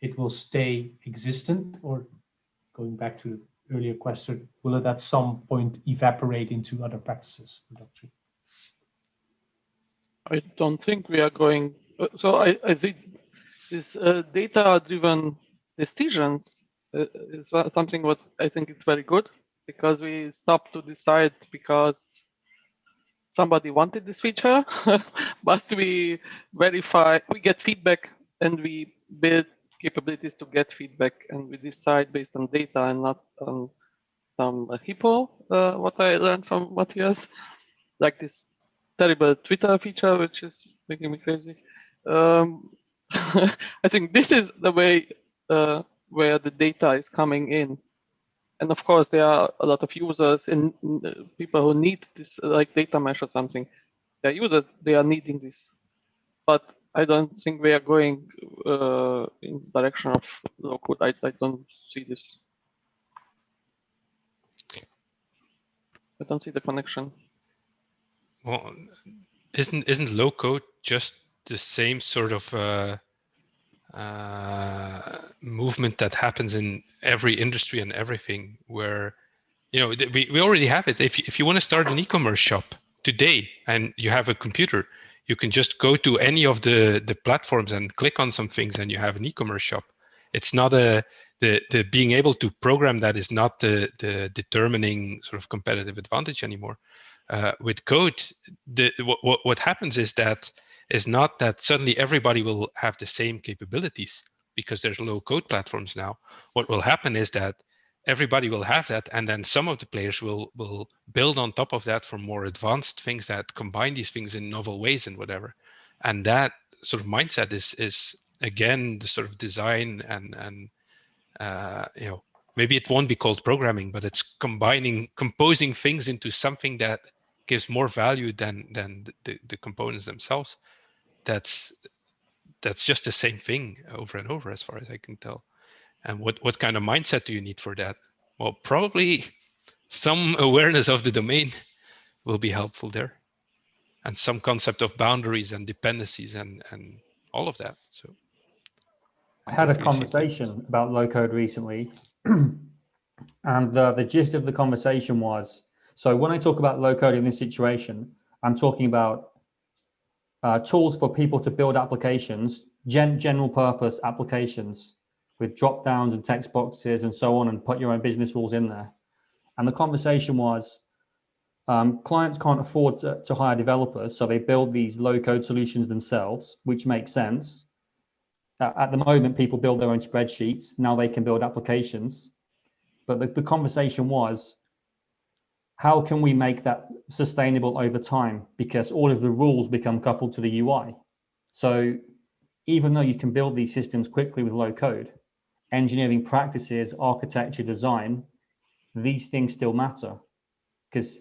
it will stay existent? Or going back to the earlier question, will it at some point evaporate into other practices? I don't think we are going. So I think this data-driven decisions is something what I think it's very good, because we stop to decide because somebody wanted this feature, but we verify, we get feedback, and we build capabilities to get feedback, and we decide based on data and not on some hippo, what I learned from Mathias, like this terrible Twitter feature, which is making me crazy. I think this is the way where the data is coming in. And of course, there are a lot of users and people who need this, like data mesh or something. There are users, they are needing this. But I don't think we are going in the direction of low code. I don't see this. I don't see the connection. Well, isn't low code just the same sort of movement that happens in every industry and everything, where, you know, we already have it. If you want to start an e-commerce shop today and you have a computer, you can just go to any of the platforms and click on some things and you have an e-commerce shop. It's not the being able to program that is not the determining sort of competitive advantage anymore. With code, what happens is not that suddenly everybody will have the same capabilities because there's low code platforms now. What will happen is that everybody will have that, and then some of the players will build on top of that for more advanced things that combine these things in novel ways and whatever. And that sort of mindset is again the sort of design and you know, maybe it won't be called programming, but it's composing things into something that gives more value than the components themselves. That's just the same thing over and over, as far as I can tell. And what kind of mindset do you need for that? Well, probably some awareness of the domain will be helpful there, and some concept of boundaries and dependencies and all of that. So I had a conversation about low code recently, and the gist of the conversation was, so when I talk about low code in this situation, I'm talking about tools for people to build applications, general purpose applications with drop downs and text boxes and so on, and put your own business rules in there. And the conversation was, clients can't afford to hire developers, so they build these low code solutions themselves, which makes sense. At the moment, people build their own spreadsheets. Now they can build applications. But the conversation was, how can we make that sustainable over time? Because all of the rules become coupled to the UI. So even though you can build these systems quickly with low code, engineering practices, architecture, design, these things still matter because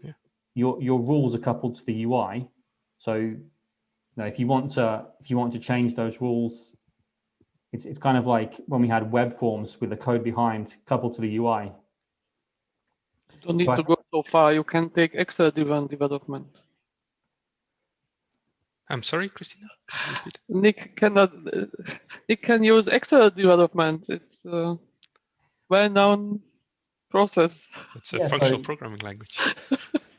your rules are coupled to the UI. So if you want to change those rules, it's kind of like when we had web forms with the code behind coupled to the UI. You don't need to go so far. You can take Excel-driven development. I'm sorry, Krisztina? Nick can use Excel development. It's a well-known process. It's a functional programming language.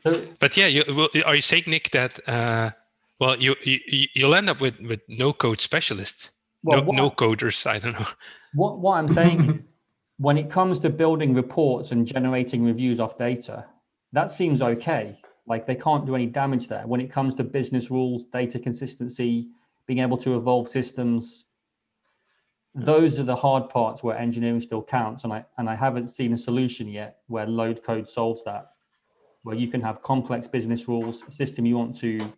But yeah, are you saying, Nick, that well, you'll end up with no-code specialists, no coders? I don't know. What I'm saying is, when it comes to building reports and generating reviews off data, that seems okay. Like they can't do any damage there. When it comes to business rules, data consistency, being able to evolve systems, those are the hard parts where engineering still counts. And I haven't seen a solution yet where load code solves that, where you can have complex business rules, a system you want to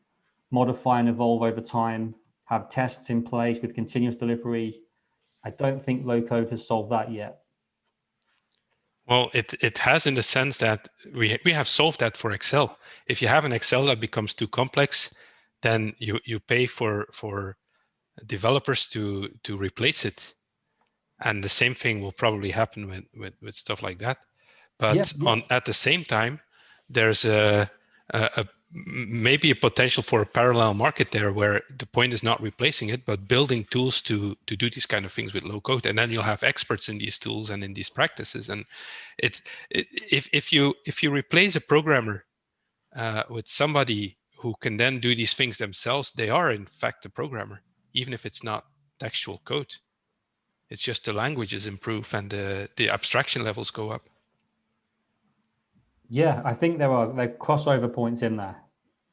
modify and evolve over time, have tests in place with continuous delivery. I don't think low code has solved that yet. Well, it has, in the sense that we have solved that for Excel. If you have an Excel that becomes too complex, then you pay for developers to replace it, and the same thing will probably happen with stuff like that. But at the same time, there's maybe a potential for a parallel market there, where the point is not replacing it, but building tools to do these kind of things with low code, and then you'll have experts in these tools and in these practices. And if you replace a programmer with somebody who can then do these things themselves, they are in fact a programmer, even if it's not textual code. It's just the languages improve and the abstraction levels go up. Yeah, I think there are crossover points in there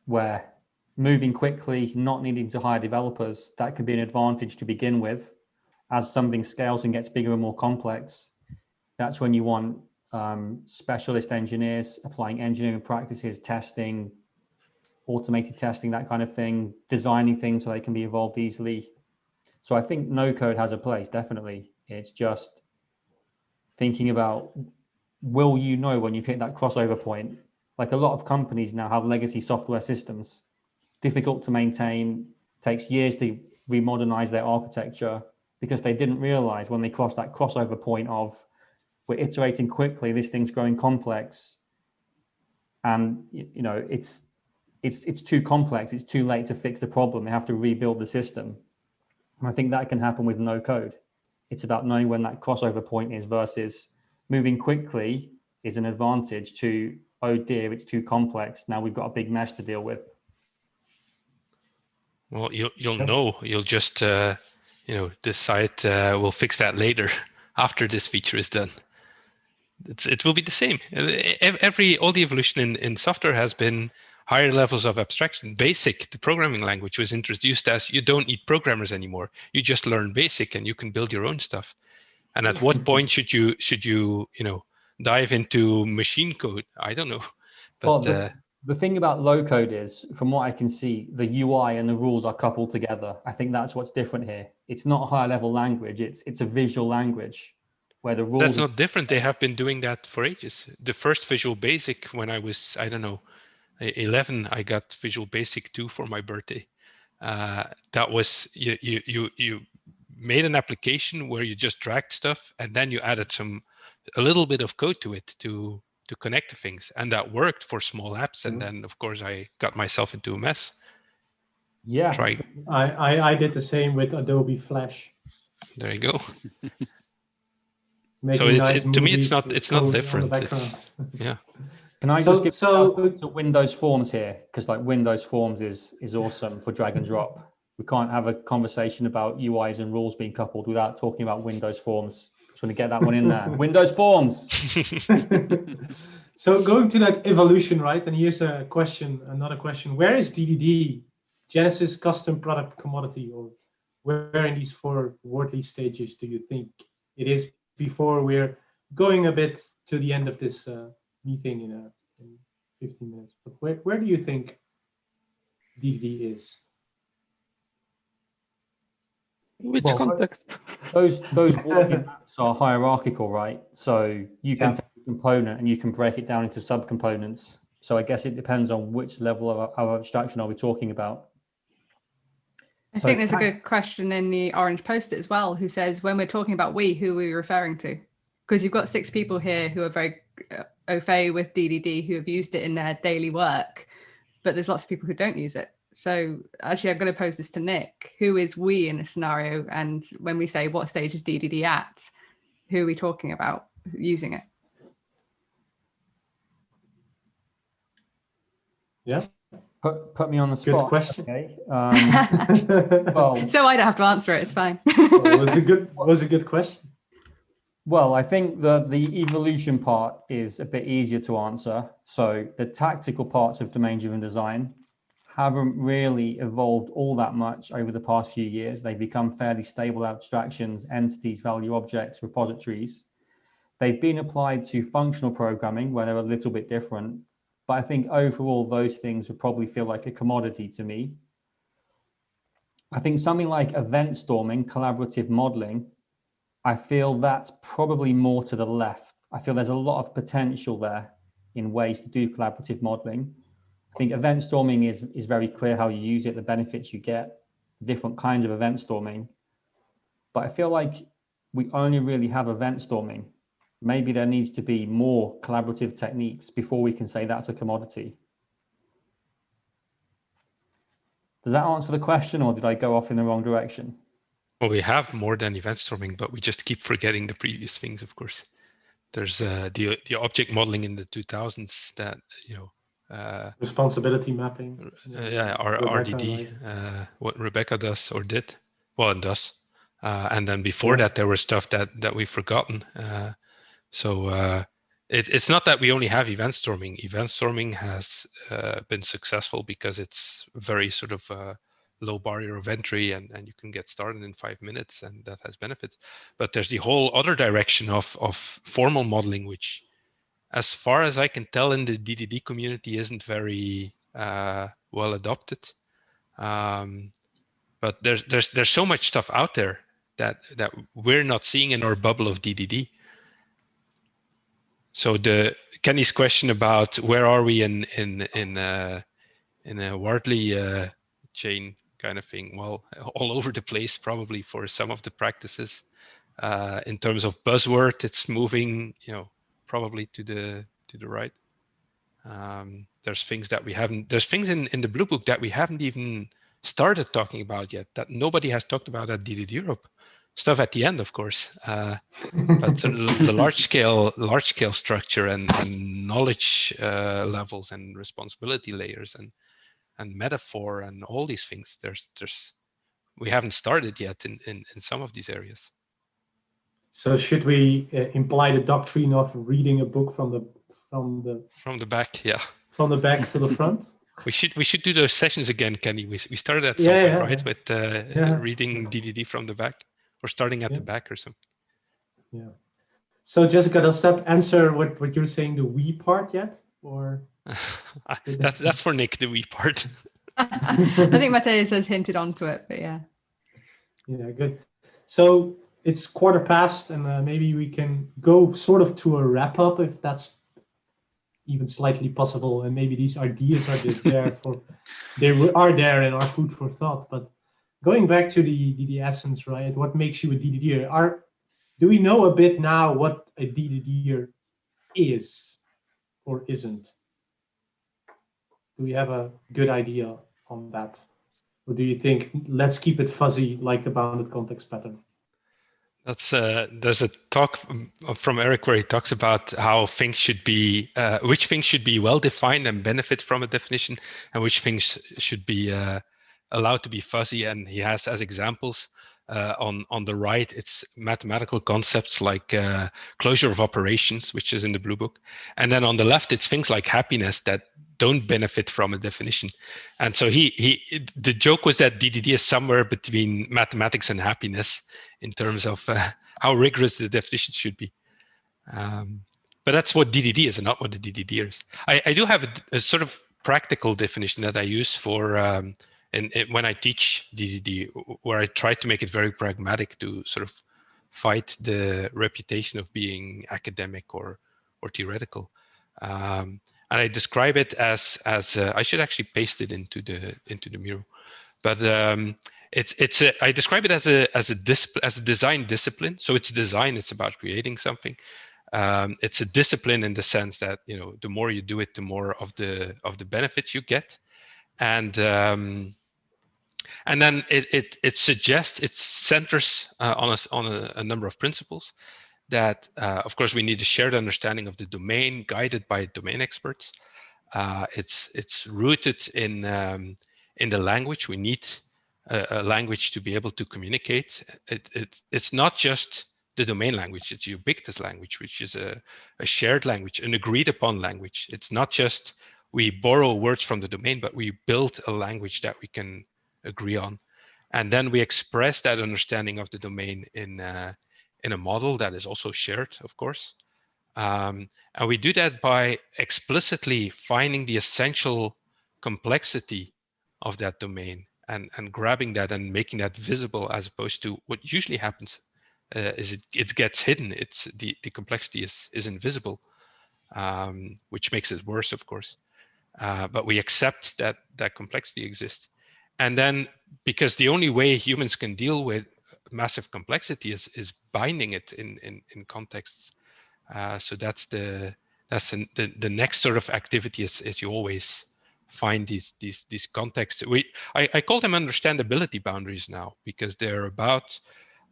where moving quickly, not needing to hire developers, that could be an advantage to begin with. As something scales and gets bigger and more complex, that's when you want specialist engineers applying engineering practices, testing, automated testing, that kind of thing, designing things so they can be evolved easily. So I think no code has a place, definitely. It's just thinking about, will you know when you've hit that crossover point? Like a lot of companies now have legacy software systems, difficult to maintain, takes years to remodernize their architecture because they didn't realize when they crossed that crossover point of, we're iterating quickly, this thing's growing complex, and it's too complex, it's too late to fix the problem, they have to rebuild the system. And I think that can happen with no code. It's about knowing when that crossover point is versus moving quickly is an advantage to, oh dear, it's too complex, now we've got a big mess to deal with. Well, you'll know, you'll just decide we'll fix that later after this feature is done. It will be the same. All the evolution in software has been higher levels of abstraction. Basic, the programming language, was introduced as you don't need programmers anymore. You just learn Basic and you can build your own stuff. And at what point should you dive into machine code? I don't know. But well, the thing about low code is, from what I can see, the UI and the rules are coupled together. I think that's what's different here. It's not a higher level language. It's a visual language where the rules. That's not different. They have been doing that for ages. The first Visual Basic, when I was, 11, I got Visual Basic 2 for my birthday. That was you made an application where you just dragged stuff and then you added a little bit of code to it to connect the things, and that worked for small apps. And then of course I got myself into a mess. Yeah, I did the same with Adobe Flash. There you go. So to me, it's not different. Yeah. Can I just give to Windows Forms here? Because like Windows Forms is awesome for drag and drop. We can't have a conversation about UIs and rules being coupled without talking about Windows Forms. Just want to get that one in there. Windows Forms. So going to like evolution, right? And here's another question. Where is DDD, Genesis Custom Product Commodity, or where in these 4 worldly stages do you think it is before we're going a bit to the end of this meeting in 15 minutes? But where do you think DDD is? Which Well, context? Those walking maps are hierarchical, right? So you can take a component and you can break it down into subcomponents. So I guess it depends on which level of abstraction are we talking about. I think there's a good question in the orange post-it as well, who says, when we're talking about we, who are we referring to? Because you've got 6 people here who are very au fait with DDD, who have used it in their daily work, but there's lots of people who don't use it. So actually, I'm going to pose this to Nick. Who is we in a scenario? And when we say what stage is DDD at, who are we talking about using it? Yeah. Put me on the spot. Good question. Okay. Well, so I don't have to answer it. It's fine. Well, was a good question. Well, I think the evolution part is a bit easier to answer. So the tactical parts of domain-driven design haven't really evolved all that much over the past few years. They've become fairly stable abstractions, entities, value objects, repositories. They've been applied to functional programming where they're a little bit different. But I think overall, those things would probably feel like a commodity to me. I think something like EventStorming, collaborative modeling, I feel that's probably more to the left. I feel there's a lot of potential there in ways to do collaborative modeling. I think EventStorming is very clear how you use it, the benefits you get, different kinds of EventStorming. But I feel like we only really have EventStorming. Maybe there needs to be more collaborative techniques before we can say that's a commodity. Does that answer the question, or did I go off in the wrong direction? Well, we have more than EventStorming, but we just keep forgetting the previous things, of course. There's the object modeling in the 2000s that, responsibility mapping. Or RDD, right? What Rebecca does or did, well, and does. And then before that, there was stuff that we've forgotten. It's not that we only have EventStorming. EventStorming has been successful because it's very sort of low barrier of entry, and you can get started in 5 minutes, and that has benefits. But there's the whole other direction of formal modeling, which, as far as I can tell, in the DDD community isn't very well adopted. But there's so much stuff out there that we're not seeing in our bubble of DDD. So Kenny's question about where are we in a Wardley chain kind of thing? Well, all over the place probably for some of the practices. In terms of buzzword, it's moving, probably to the right. There's things that we haven't. There's things in the Blue Book that we haven't even started talking about yet, that nobody has talked about at DDD Europe. Stuff at the end, of course, but sort of the large scale structure and knowledge levels and responsibility layers and metaphor and all these things. We haven't started yet in some of these areas. So should we imply the doctrine of reading a book from the back? Yeah. From the back to the front. We should do those sessions again, Kenny. We started at some point, right, with reading DDD from the back. Or starting at the back or something. Yeah. So Jessica, does that answer what you're saying, the we part yet? Or that's for Nick, the we part. I think Mathias has hinted onto it, but yeah. Yeah, good. So it's 15:15, and maybe we can go sort of to a wrap up if that's even slightly possible. And maybe these ideas are just there they are there and are food for thought, but. Going back to the essence, right? What makes you a DDD'er? Do we know a bit now what a DDD'er is or isn't? Do we have a good idea on that? Or do you think, let's keep it fuzzy like the bounded context pattern? There's a talk from Eric where he talks about how things should be, which things should be well defined and benefit from a definition, and which things should be allowed to be fuzzy. And he has as examples on the right, it's mathematical concepts like closure of operations, which is in the Blue Book. And then on the left, it's things like happiness that don't benefit from a definition. And so the joke was that DDD is somewhere between mathematics and happiness in terms of how rigorous the definition should be. But that's what DDD is and not what the DDD'er is. I do have a sort of practical definition that I use for and when I teach DDD, where I try to make it very pragmatic to sort of fight the reputation of being academic or theoretical. And I describe it as I should actually paste it into the Miro, but I describe it as a design discipline. So it's design. It's about creating something. It's a discipline in the sense that, you know, the more you do it, the more of the benefits you get, and then it suggests, it centers on a number of principles that, of course, we need a shared understanding of the domain, guided by domain experts. It's rooted in the language. We need a language to be able to communicate. It's not just the domain language, it's ubiquitous language, which is a shared language, an agreed upon language. It's not just we borrow words from the domain, but we build a language that we can agree on. And then we express that understanding of the domain in a model that is also shared, of course. And we do that by explicitly finding the essential complexity of that domain and grabbing that and making that visible, as opposed to what usually happens is it gets hidden. It's the complexity is invisible, which makes it worse, of course. But we accept that complexity exists. And then, because the only way humans can deal with massive complexity is binding it in contexts. So that's the next sort of activity is you always find these contexts. I call them understandability boundaries now, because they're about,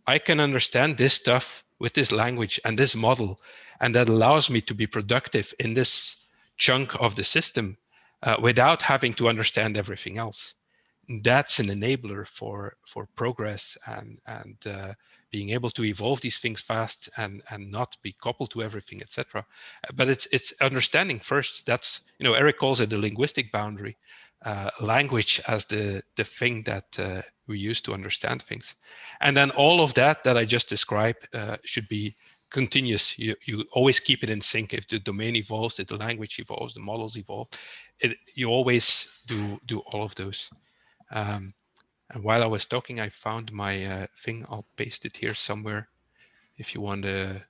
I can understand this stuff with this language and this model, and that allows me to be productive in this chunk of the system without having to understand everything else. That's an enabler for progress and being able to evolve these things fast and not be coupled to everything, etc. But it's understanding first. That's, you know, Eric calls it the linguistic boundary, language as the thing that we use to understand things. And then all of that I just described should be continuous. You always keep it in sync. If the domain evolves, if the language evolves, the models evolve, you always do all of those. And while I was talking, I found my thing. I'll paste it here somewhere if you want a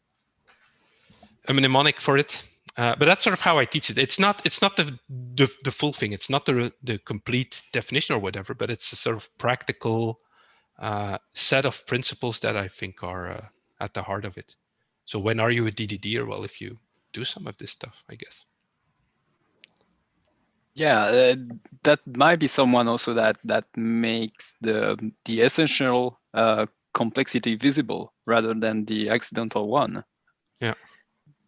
mnemonic for it. But that's sort of how I teach it. It's not the full thing. It's not the complete definition or whatever, but it's a sort of practical set of principles that I think are at the heart of it. So when are you a DDD'er? Well, if you do some of this stuff, I guess. Yeah, that might be someone also that makes the essential complexity visible rather than the accidental one. Yeah,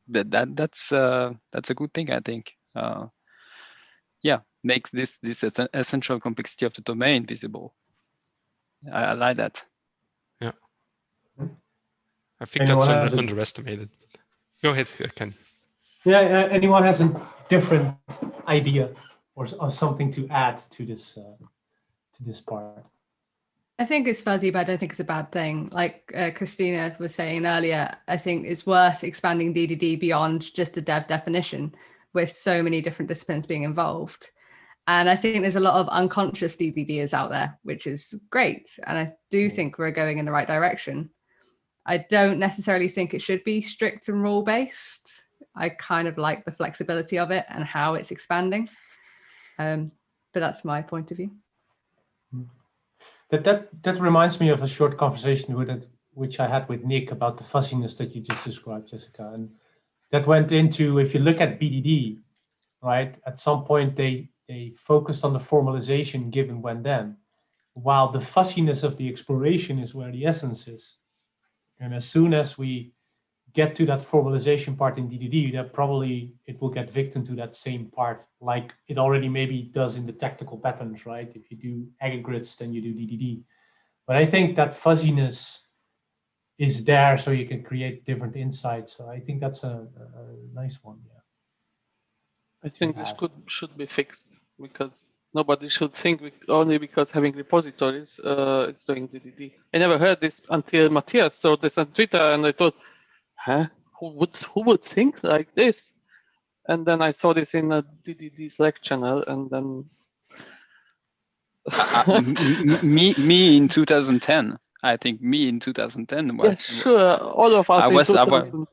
that's a good thing, I think. Yeah, makes this essential complexity of the domain visible. I like that. Yeah, I think that's underestimated. Go ahead, Ken. Yeah, anyone has a different idea or something to add to this part? I think it's fuzzy, but I don't think it's a bad thing. Like Krisztina was saying earlier, I think it's worth expanding DDD beyond just the dev definition, with so many different disciplines being involved. And I think there's a lot of unconscious DDDers out there, which is great. And I do think we're going in the right direction. I don't necessarily think it should be strict and rule-based. I kind of like the flexibility of it and how it's expanding. But that's my point of view. That reminds me of a short conversation which I had with Nick about the fuzziness that you just described, Jessica. And that went into, if you look at BDD, right, at some point they focused on the formalization given when then, while the fuzziness of the exploration is where the essence is. And as soon as we get to that formalization part in DDD, that probably it will get victim to that same part, like it already maybe does in the tactical patterns, right? If you do aggregates, then you do DDD. But I think that fuzziness is there so you can create different insights. So I think that's a nice one. Yeah. I think this should be fixed, because nobody should think only because having repositories it's doing DDD. I never heard this until Mathias saw this on Twitter, and I thought, huh? Who would think like this? And then I saw this in a DDD Slack channel, and then Me in 2010. I think me in 2010. Yeah, sure. All of us I in was 2000.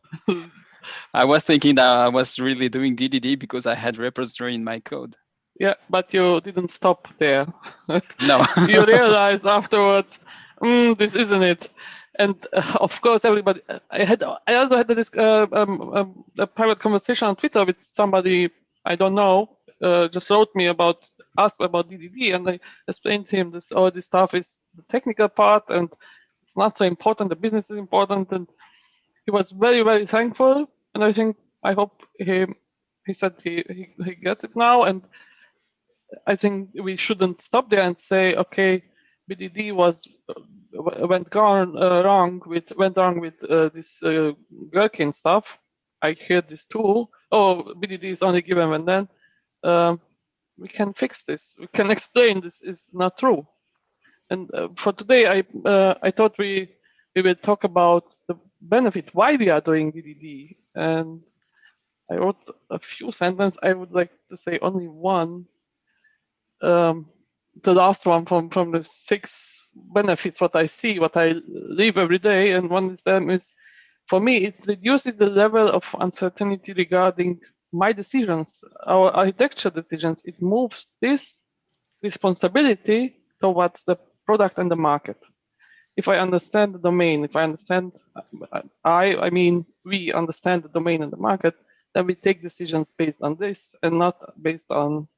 I was thinking that I was really doing DDD because I had repository in my code. Yeah, but you didn't stop there. No. You realized afterwards, this isn't it. And of course, everybody. I also had this a private conversation on Twitter with somebody I don't know. Just wrote me asked about DDD, and I explained to him this. All this stuff is the technical part, and it's not so important. The business is important, and he was very, very thankful. And I hope he said he gets it now. And I think we shouldn't stop there and say, okay, BDD went wrong with this Gherkin stuff. I heard this tool. Oh, BDD is only given when then. We can fix this. We can explain this is not true. And for today, I thought we will talk about the benefit, why we are doing BDD. And I wrote a few sentences. I would like to say only one. The last one from the 6 benefits, what I see, what I live every day, and one of them is, for me, it reduces the level of uncertainty regarding my decisions, our architecture decisions. It moves this responsibility towards the product and the market. If I understand the domain, if I understand, I mean, we understand the domain and the market, then we take decisions based on this and not based on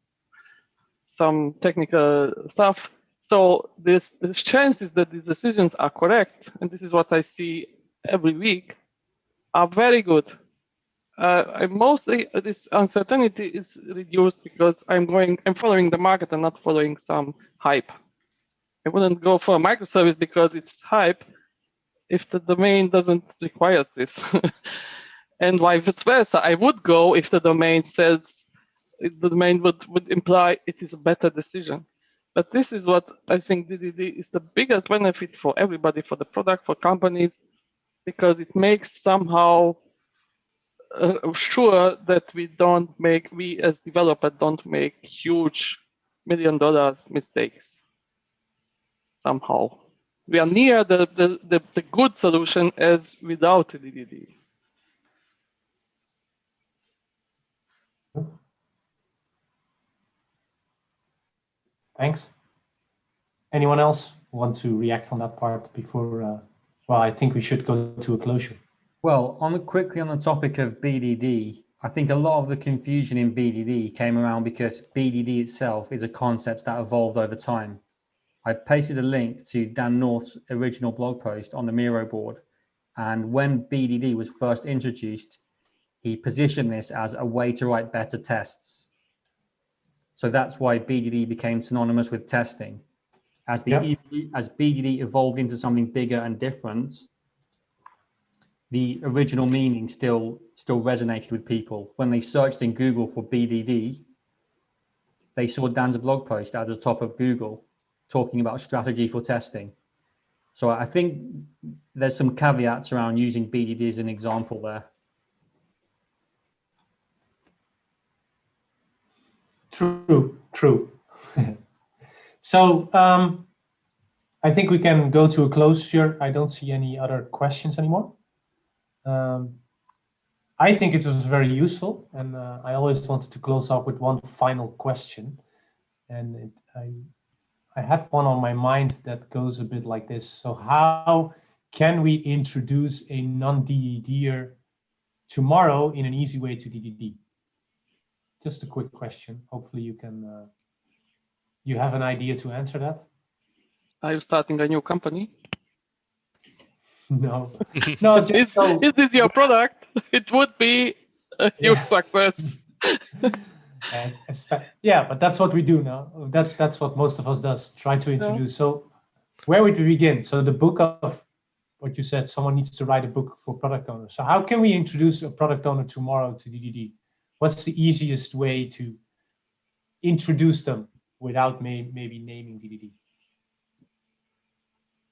some technical stuff. So there's chances that these decisions are correct, and this is what I see every week, are very good. I mostly, this uncertainty is reduced because I'm following the market and not following some hype. I wouldn't go for a microservice because it's hype if the domain doesn't require this. And vice versa, I would go if the domain says, the domain would imply it is a better decision. But this is what I think DDD is the biggest benefit for everybody, for the product, for companies, because it makes somehow sure that we as developers don't make huge $1 million mistakes somehow. We are near the good solution as without DDD. Thanks. Anyone else want to react on that part before? Well, I think we should go to a closure. Well, quickly on the topic of BDD, I think a lot of the confusion in BDD came around because BDD itself is a concept that evolved over time. I pasted a link to Dan North's original blog post on the Miro board. And when BDD was first introduced, he positioned this as a way to write better tests. So that's why BDD became synonymous with testing. As BDD evolved into something bigger and different, the original meaning still resonated with people. When they searched in Google for BDD, they saw Dan's blog post at the top of Google talking about strategy for testing. So I think there's some caveats around using BDD as an example there. True. So I think we can go to a closure. I don't see any other questions anymore. I think it was very useful, and I always wanted to close off with one final question. And I had one on my mind that goes a bit like this. So how can we introduce a non-DDD'er tomorrow in an easy way to DDD? Just a quick question. Hopefully you can, you have an idea to answer that. Are you starting a new company? No. Is this your product? It would be a huge success. Yeah, but that's what we do now. That's what most of us does, try to introduce. So where would we begin? So the book of what you said, someone needs to write a book for product owners. So how can we introduce a product owner tomorrow to DDD? What's the easiest way to introduce them without maybe naming DDD?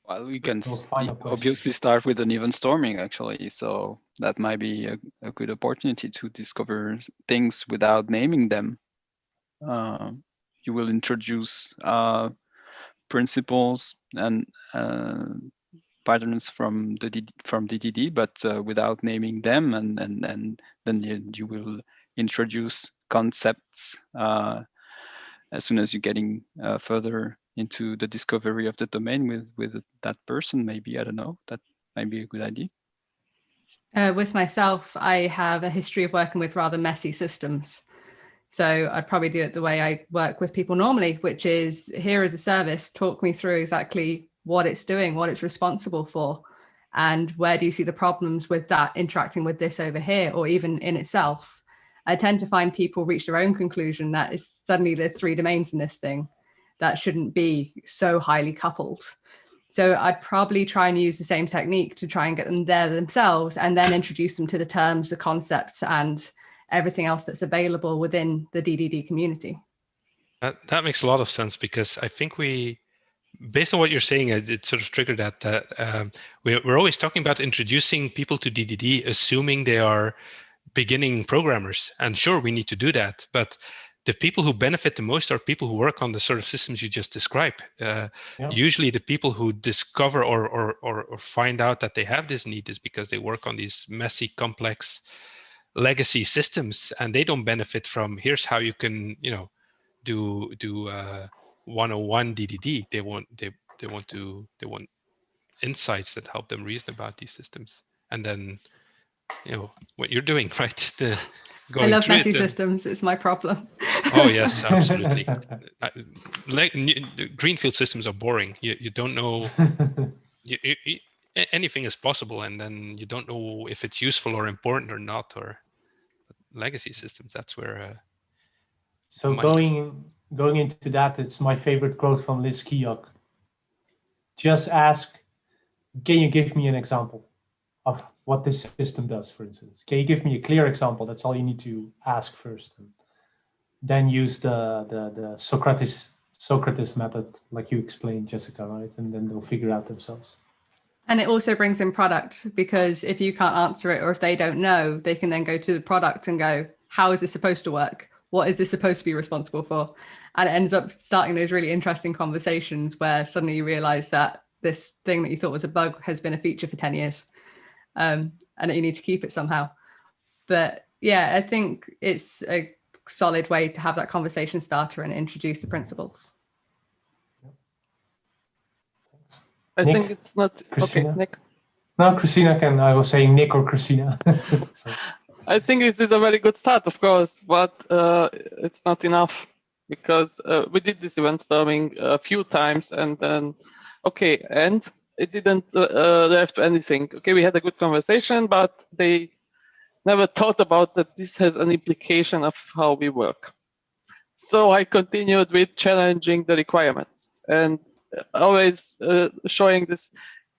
Well, we can obviously start with an EventStorming, actually. So that might be a good opportunity to discover things without naming them. You will introduce principles and patterns from DDD, but without naming them, and then you will introduce concepts as soon as you're getting further into the discovery of the domain with that person. Maybe, I don't know, that might be a good idea. With myself, I have a history of working with rather messy systems. So I'd probably do it the way I work with people normally, which is here as a service, talk me through exactly what it's doing, what it's responsible for, and where do you see the problems with that interacting with this over here, or even in itself. I tend to find people reach their own conclusion that is suddenly there's 3 domains in this thing that shouldn't be so highly coupled. So I'd probably try and use the same technique to try and get them there themselves, and then introduce them to the terms, the concepts, and everything else that's available within the DDD community. That makes a lot of sense, because I think based on what you're saying, it sort of triggered that we're always talking about introducing people to DDD, assuming they are beginning programmers. And sure, we need to do that, but the people who benefit the most are people who work on the sort of systems you just described. Usually the people who discover or find out that they have this need is because they work on these messy, complex legacy systems, and they don't benefit from, here's how you can, do 101 DDD. They want insights that help them reason about these systems. And then, what you're doing, right? I love messy systems. It's my problem. Oh yes, absolutely. Greenfield systems are boring. You don't know. Anything is possible, and then you don't know if it's useful or important or not. Or legacy systems, that's where. So going into that, it's my favorite quote from Liz Keogh. Just ask, can you give me an example of what this system does, for instance? Can you give me a clear example? That's all you need to ask first. And then use the Socrates method, like you explained, Jessica, right? And then they'll figure out themselves. And it also brings in product, because if you can't answer it, or if they don't know, they can then go to the product and go, how is this supposed to work? What is this supposed to be responsible for? And it ends up starting those really interesting conversations where suddenly you realize that this thing that you thought was a bug has been a feature for 10 years. And that you need to keep it somehow. But yeah, I think it's a solid way to have that conversation starter and introduce the principles. I Nick? think it's not Krisztina? okay, Nick. No, Krisztina can. I was saying Nick or Krisztina. So. I think it is a very good start, of course, but it's not enough, because we did this EventStorming a few times, and then and it didn't left anything. Okay, we had a good conversation, but they never thought about that this has an implication of how we work. So I continued with challenging the requirements and always showing this.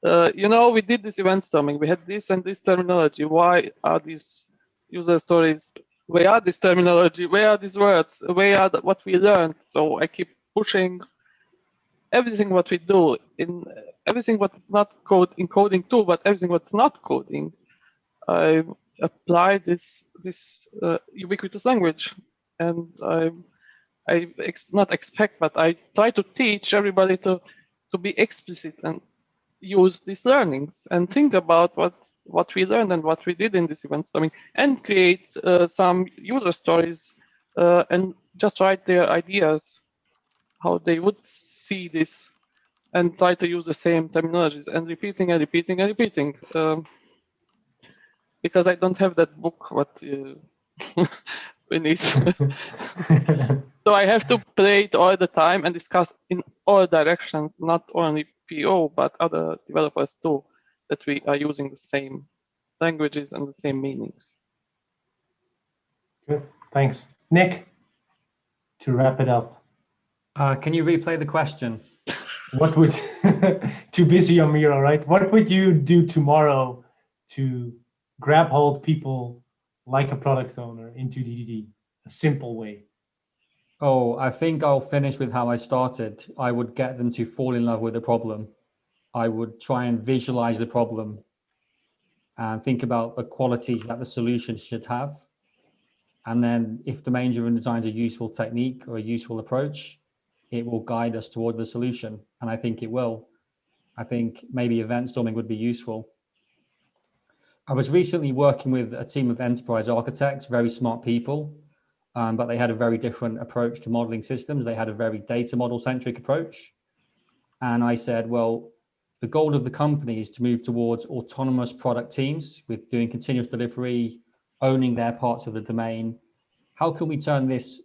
We did this EventStorming. We had this and this terminology. Why are these user stories? Where are this terminology? Where are these words? Where are what we learned? So I keep pushing everything what we do, in everything what's not in coding too, but everything what's not coding. I apply this ubiquitous language, and I not expect, but I try to teach everybody to be explicit and use these learnings and think about what we learned and what we did in this EventStorming, and create some user stories and just write their ideas, how they would see this, and try to use the same terminologies and repeating and repeating and repeating. Because I don't have that book what we need. So I have to play it all the time and discuss in all directions, not only PO, but other developers too, that we are using the same languages and the same meanings. Good, thanks. Nick, to wrap it up. Can you replay the question? What would, too busy on Miro, right? What would you do tomorrow to grab hold people like a product owner into DDD? A simple way. Oh, I think I'll finish with how I started. I would get them to fall in love with the problem. I would try and visualize the problem and think about the qualities that the solution should have. And then if domain-driven design is a useful technique or a useful approach, it will guide us toward the solution. And I think it will. I think maybe event storming would be useful. I was recently working with a team of enterprise architects, very smart people, but they had a very different approach to modeling systems. They had a very data model centric approach. And I said, well, the goal of the company is to move towards autonomous product teams with doing continuous delivery, owning their parts of the domain. How can we turn this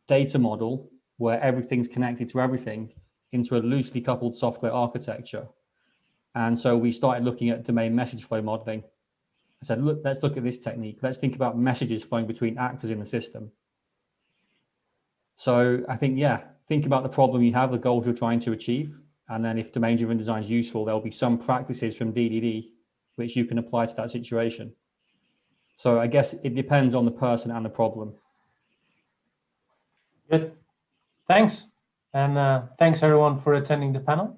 data model where everything's connected to everything into a loosely coupled software architecture? And so we started looking at domain message flow modeling. I said, look, let's look at this technique. Let's think about messages flowing between actors in the system. So I think, yeah, think about the problem you have, the goals you're trying to achieve. And then if domain-driven design is useful, there'll be some practices from DDD which you can apply to that situation. So I guess it depends on the person and the problem. Good. Thanks. And thanks everyone for attending the panel.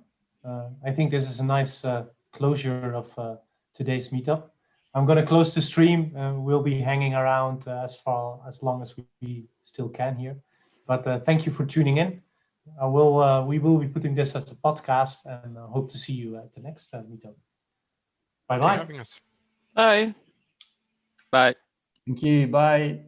I think this is a nice closure of today's meetup. I'm going to close the stream. We'll be hanging around as long as we still can here. But thank you for tuning in. We will be putting this as a podcast, and hope to see you at the next meetup. Bye-bye. For having us. Bye. Bye. Thank you. Bye.